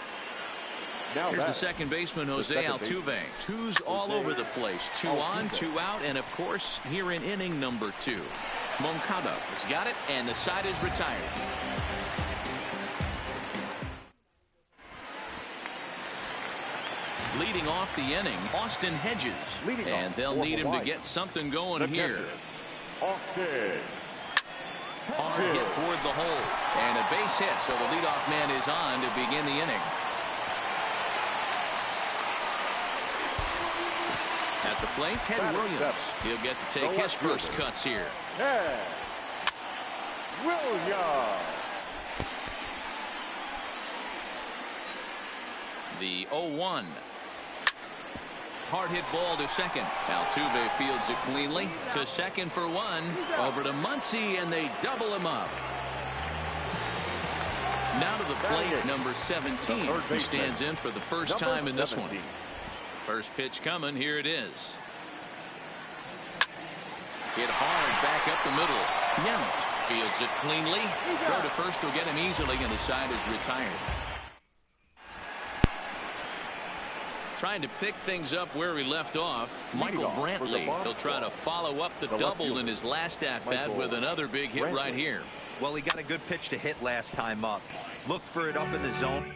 Here's the second baseman, Jose Altuve. Twos all over the place. 2 on, 2 out, and of course, here in inning number 2. Moncada has got it, and the side is retired. Leading off the inning, Austin Hedges. And they'll need him to get something going here. Austin. Hard hit toward the hole. And a base hit, so the leadoff man is on to begin the inning. At the plate, Ted Williams. He'll get to take his first cuts here. Ted Williams. The 0-1. Hard hit ball to second. Altuve fields it cleanly to second for 1. Over to Muncy, and they double him up. Now to the plate, number 17. He stands in for the first time in this one. First pitch coming. Here it is. Hit hard back up the middle. Yount fields it cleanly. Throw to first will get him easily, and the side is retired. Trying to pick things up where he left off, Michael Brantley. He'll try to follow up the double in his last at-bat with another big hit right here. Well, he got a good pitch to hit last time up. Looked for it up in the zone.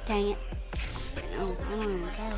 Dang it. No, I don't even care.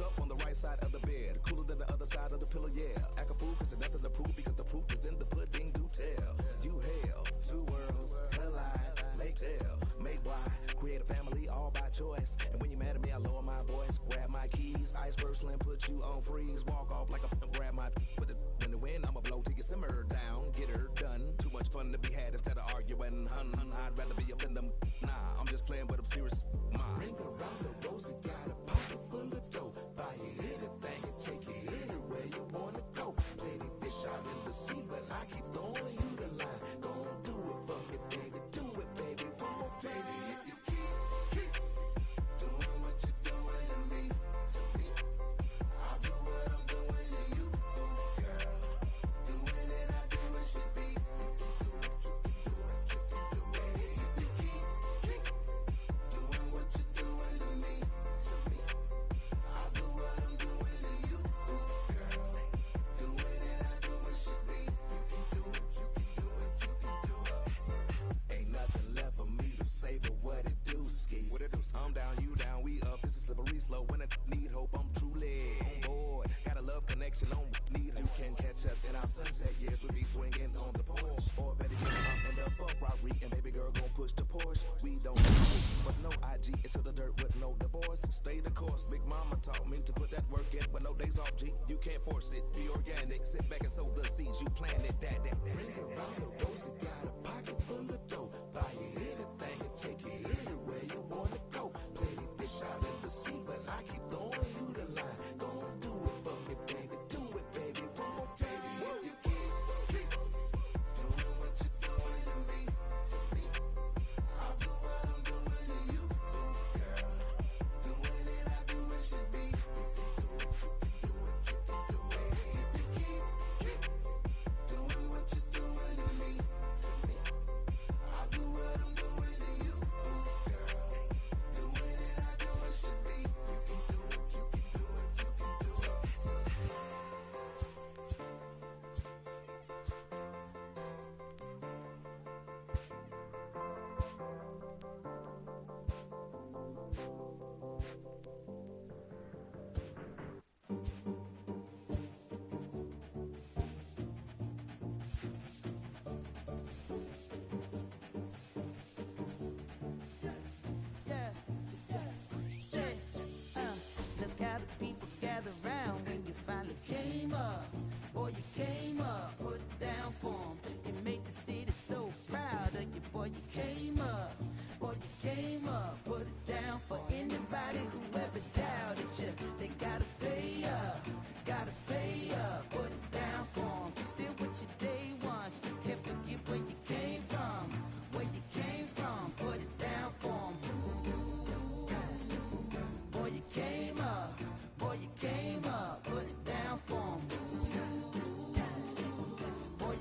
up on the right side of the bed. Cooler than the other side of the pillow, yeah. Act a fool cause there's nothing to prove because the proof is in the pudding, do tell. You hell, two worlds collide, make tell, make wide, create a family all by choice. And when you're mad at me, I lower my voice, grab my keys, iceberg slim, put you on freeze, walk off like a grab my put it in the wind, I'ma blow till you simmer down, get her done. Too much fun to be had instead of arguing, hun. I'd rather be up in them, nah, I'm just playing with them serious mind. Ring around the rosy, got a pocket full of dough, buy you anything and take you anywhere you wanna go. Plenty fish out in the sea, but I keep throwing you the line. Go on, do it for me, baby, do it, baby, one more time. Baby, if you keep doing what you're doing to me, I'll do what I'm doing to you, girl. Doing it, I do it should be. You can do it, you can do it, you can do it. If you keep doing what you're doing to me, I'll do what I'm doing to you, girl. Doing it, I do it should be. You can do it, you can do it, you can do it. Ain't nothing left for me to say but what it do, ski. What it do? I'm down, you down, we up. It's a slippery slope. When I need hope, I'm truly on board. Got a love connection on need. You can catch us in our sunset years. We be swinging on the porch, or better yet, I'm in the Ferrari and baby girl gon' push the Porsche. We don't need but no IG. It's to the dirt with no divorce. Stay the course. Big mama taught me to put that work in, but no days off. G, you can't force it. Be organic. Sit back and sow the seeds. You planted that. Ring around the rosy, got a pocket full of dough. Buy you anything and take you anywhere you wanna go. Plenty fish out in the sea, but I keep throwing you the line. Go on, do it for me, baby. Do it, baby. One more time. If you keep doing what you're doing to me, I'll do what I'm doing to you, girl. Doing it, I do it should be. You can do it, you can do it, you can do it. If you keep doing what you're doing to me, I'll do what I'm doing to you, girl. Doing it, I do it should be. You can do it, you can do it, you can do it. Look how the people gather round when you finally came up. Boy, you came up, put it down for 'em. You make the city so proud of you. Boy, you came up. Boy, you came up, put it down for anybody who ever doubted you. They gotta pay up, put it down for 'em. Still with your day one, still can't forget where you came from. Put it down for 'em. Boy, you came up, put it down for 'em. Boy,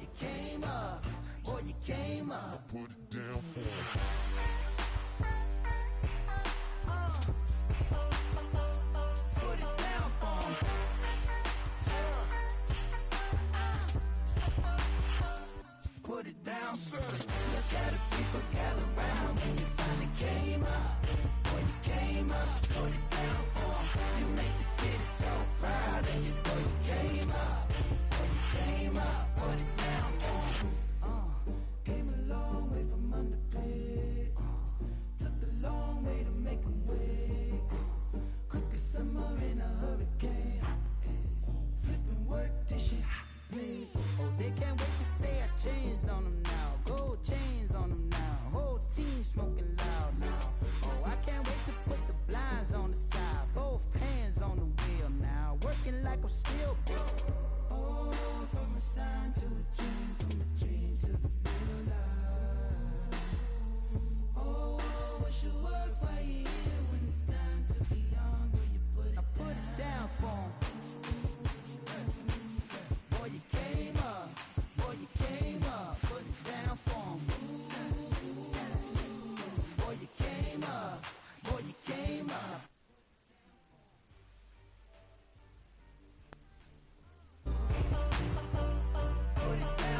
you came up, put it down for 'em. Put it down for 'em. Put it down, sir. Look at the people gather round when you finally came up. Boy, you came up, put it down for 'em. You make the city so proud of you. Boy, you came up, put it down for 'em. Came a long way from underpaid. Took the long way to make 'em wait. Quick as summer in a hurricane. Flipping work till shit bleeds. Oh, they can't wait to say I changed on them now. Gold chains on them now. Whole team smoking loud now. Oh, I can't wait to put the blinds on the side. Both hands on the wheel now. Working like I'm still broke. Oh, from a sign to a dream, from a dream to the real life. Oh, what's your word right here when it's time to be on? Where you put it, I put it down for 'em. Boy, you came up, put it down for 'em. Boy, you came up, put it down.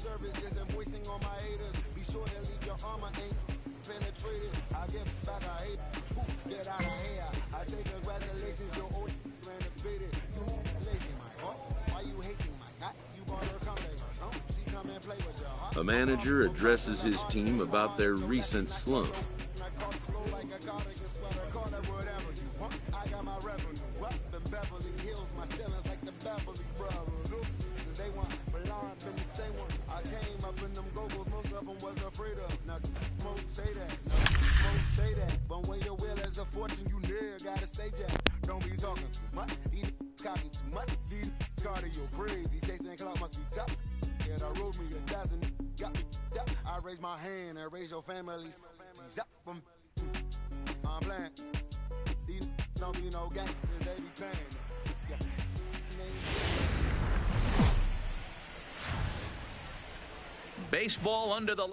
service isn't voicing on my haters. Be sure to leave your armor ain't penetrated. I get back, I hate. Get out of here. I say congratulations, your old renovated. You lazy, my heart. Why you hating my guy? You bought her come back, son. She come and play with your heart. A manager addresses his team about their recent slump. I got my revenue up in Beverly Hills. My ceilings like the Beverly Brothers. They want Ballard, been the same one. I came up in them go-go's, most of them was afraid of. Now, won't say that. No, won't say that. But when your will is a fortune, you never gotta say that. Don't be talking too much. These copy too much. These cardio crazy. Jason Clark must be tough. Yeah, I wrote me a dozen. Got me up. I raise my hand and raise your family's. I'm playing. These don't be no gangsters, they be paying. Yeah. Baseball under the...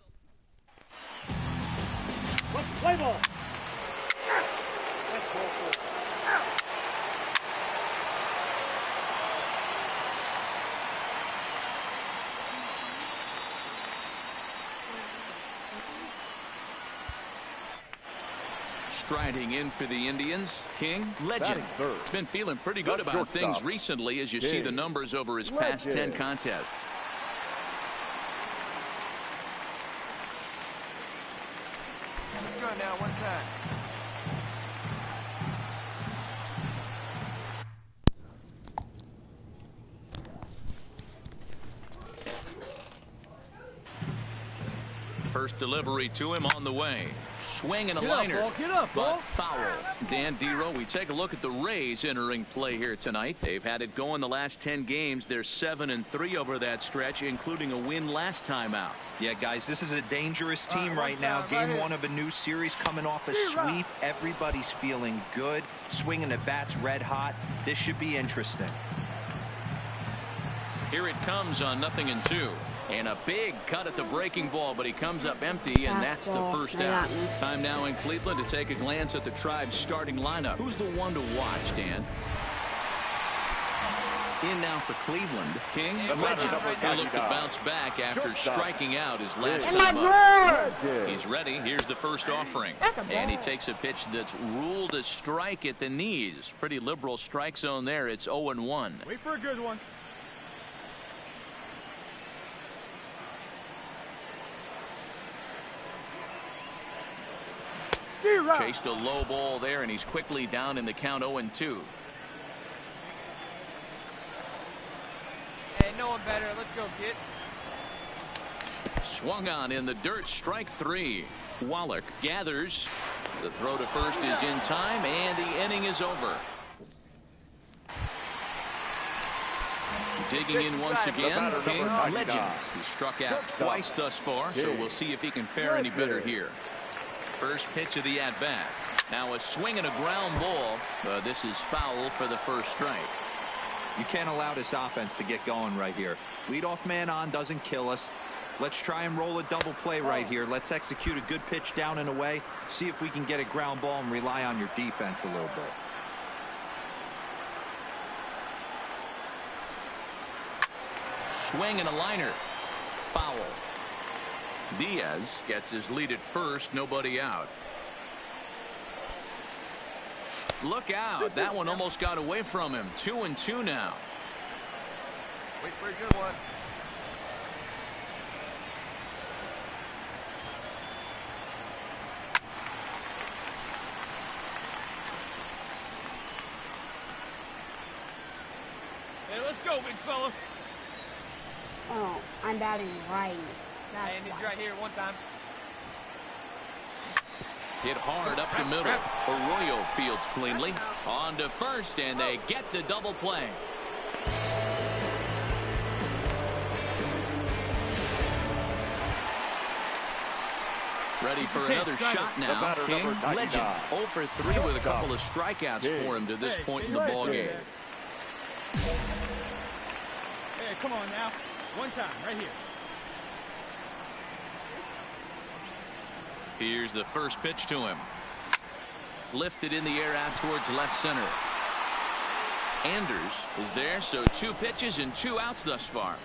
Play ball. Striding in for the Indians, King, legend. He's been feeling pretty good about things recently as you see the numbers over his past 10 contests. Let's go now, one time. First delivery to him on the way. Swing and a liner. Get up, ball. But foul. Dan Dero, we take a look at the Rays entering play here tonight. They've had it going the last 10 games. They're 7-3 over that stretch, including a win last time out. Yeah, guys, this is a dangerous team right now. Game one of a new series coming off a sweep. Everybody's feeling good. Swinging the bats red hot. This should be interesting. Here it comes on 0-2. And a big cut at the breaking ball, but he comes up empty, and that's the first out. Time now in Cleveland to take a glance at the Tribe's starting lineup. Who's the one to watch, Dan? In now for Cleveland, King, legend. He'll look to bounce back after striking out his last time up. He's ready. Here's the first offering. And he takes a pitch that's ruled a strike at the knees. Pretty liberal strike zone there. It's 0-1. Wait for a good one. Chased a low ball there, and he's quickly down in the count 0-2. Hey, no one better. Let's go, kid. Swung on in the dirt, strike 3. Wallach gathers. The throw to first is in time, and the inning is over. Digging in once again, King, legend. He struck out twice thus far, so we'll see if he can fare any better here. First pitch of the at-bat. Now a swing and a ground ball. This is foul for the first strike. You can't allow this offense to get going right here. Leadoff man on doesn't kill us. Let's try and roll a double play right here. Let's execute a good pitch down and away. See if we can get a ground ball and rely on your defense a little bit. Swing and a liner. Foul. Diaz gets his lead at first, nobody out. Look out, that one almost got away from him. 2-2 now. Wait for a good one. Hey, let's go, big fella. Oh, I'm batting right. That's and it's right here one time. Hit hard up the middle. Arroyo fields cleanly. On to first, and they get the double play. Ready for another shot now. King, legend. 0 for 3 with a couple of strikeouts for him to this point in the ball game. Hey, come on now. One time, right here. Here's the first pitch to him. Lifted in the air out towards left center. Anders is there, so 2 pitches and 2 outs thus far.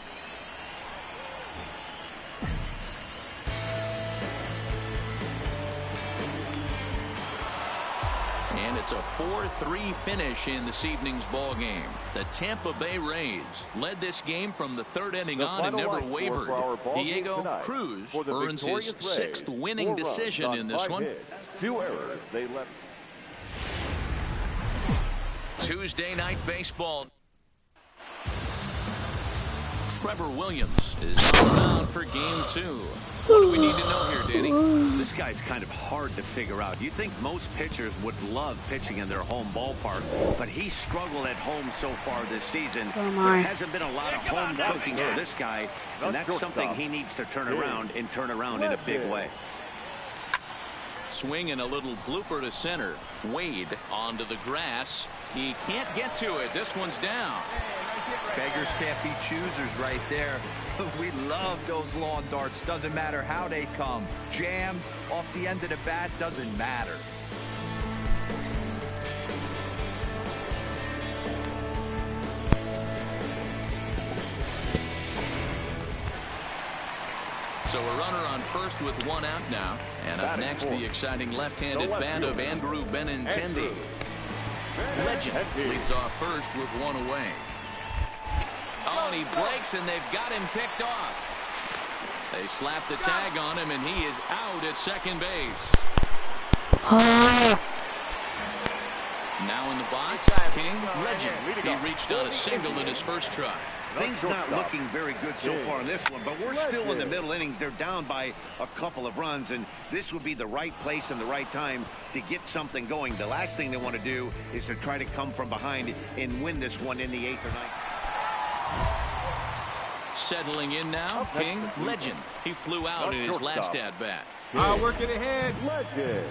And it's a 4-3 finish in this evening's ball game. The Tampa Bay Rays led this game from the third inning on and never wavered. Diego Cruz earns his 6th winning decision in this one. 2 errors. They left. Tuesday night baseball. Trevor Williams is on the mound for game 2. What do we need to know here, Danny? This guy's kind of hard to figure out. You think most pitchers would love pitching in their home ballpark, but he struggled at home so far this season. There hasn't been a lot of home cooking for this guy, and that's something he needs to turn around and turn around in a big way. Swing and a little blooper to center. Wade onto the grass. He can't get to it. This one's down. Beggars can't be choosers right there. We love those lawn darts. Doesn't matter how they come. Jammed off the end of the bat, doesn't matter. So a runner on first with 1 out now. And up next, the exciting left-handed bat of Andrew Benintendi. Legend leads off first with 1 away. Oh, and he breaks, and they've got him picked off. They slap the tag on him, and he is out at second base. Now in the box, King Legend. He reached on a single in his first try. Things not looking very good so far in this one, but we're still in the middle innings. They're down by a couple of runs, and this would be the right place and the right time to get something going. The last thing they want to do is to try to come from behind and win this one in the 8th or 9th. Settling in now, King Legend. He flew out in his last at-bat. I'll work it ahead. Legend.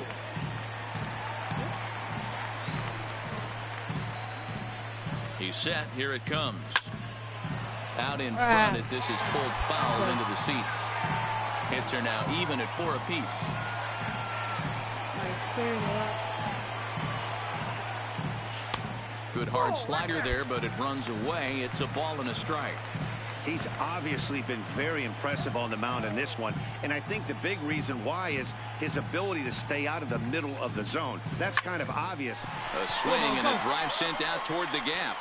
He's set. Here it comes. Out in front as this is pulled foul into the seats. Hits are now even at 4 apiece. Good hard slider there, but it runs away. It's a ball and a strike. He's obviously been very impressive on the mound in this one, and I think the big reason why is his ability to stay out of the middle of the zone. That's kind of obvious. A swing and a drive sent out toward the gap.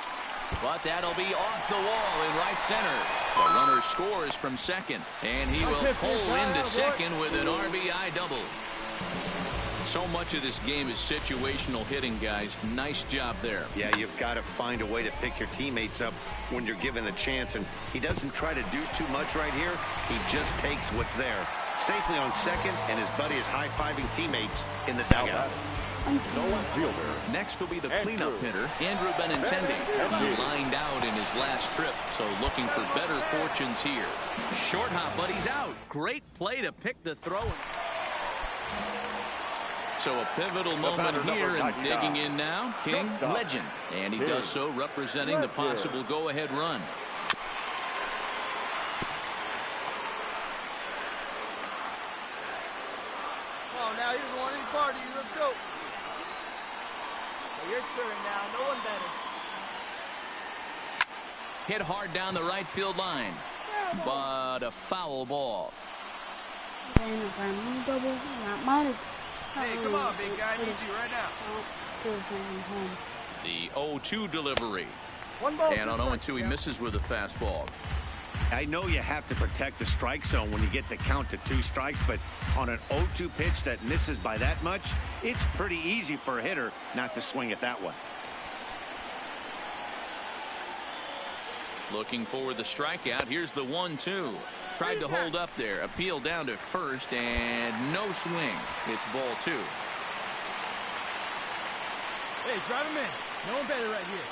But that'll be off the wall in right center. The runner scores from second, and he will pull into second with an RBI double. So much of this game is situational hitting, guys. Nice job there. Yeah, you've got to find a way to pick your teammates up when you're given the chance, and he doesn't try to do too much right here. He just takes what's there. Safely on second, and his buddy is high-fiving teammates in the dugout. Next will be the cleanup hitter, Andrew Benintendi. He lined out in his last trip, so looking for better fortunes here. Short hop, but he's out. Great play to pick the throw. So a pivotal moment here, and digging in now, King Legend. And he does so representing the possible go-ahead run. Come on now, he doesn't want any part of you. Let's go. Your turn now. No one better. Hit hard down the right field line, but a foul ball. Hey, come on, big guy. I need you right now. The 0-2 delivery. 1 ball. And on 0-2, he misses with a fastball. I know you have to protect the strike zone when you get the count to 2 strikes, but on an 0-2 pitch that misses by that much, it's pretty easy for a hitter not to swing it that way. Looking for the strikeout. Here's the 1-2. Tried to hold up there. Appeal down to first, and no swing. It's ball 2. Hey, drive him in. No one better right here.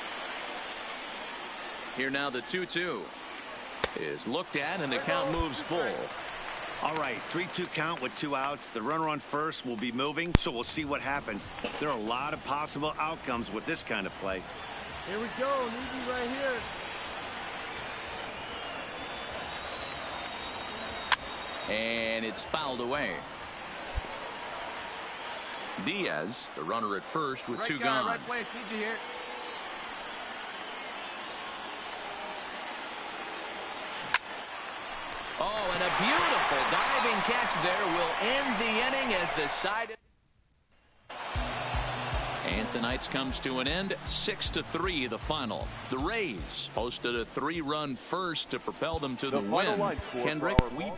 Here now the 2-2 is looked at, and the count moves full. All right, 3-2 count with 2 outs. The runner on first will be moving, so we'll see what happens. There are a lot of possible outcomes with this kind of play. Here we go. Needy right here. And it's fouled away. Diaz, the runner at first with 2 gone. Right place. Need you here. Oh, and a beautiful diving catch there will end the inning as the side. And tonight's comes to an end, 6-3 the final. The Rays posted a 3-run first to propel them to the win. Kendrick, we...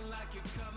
Like you come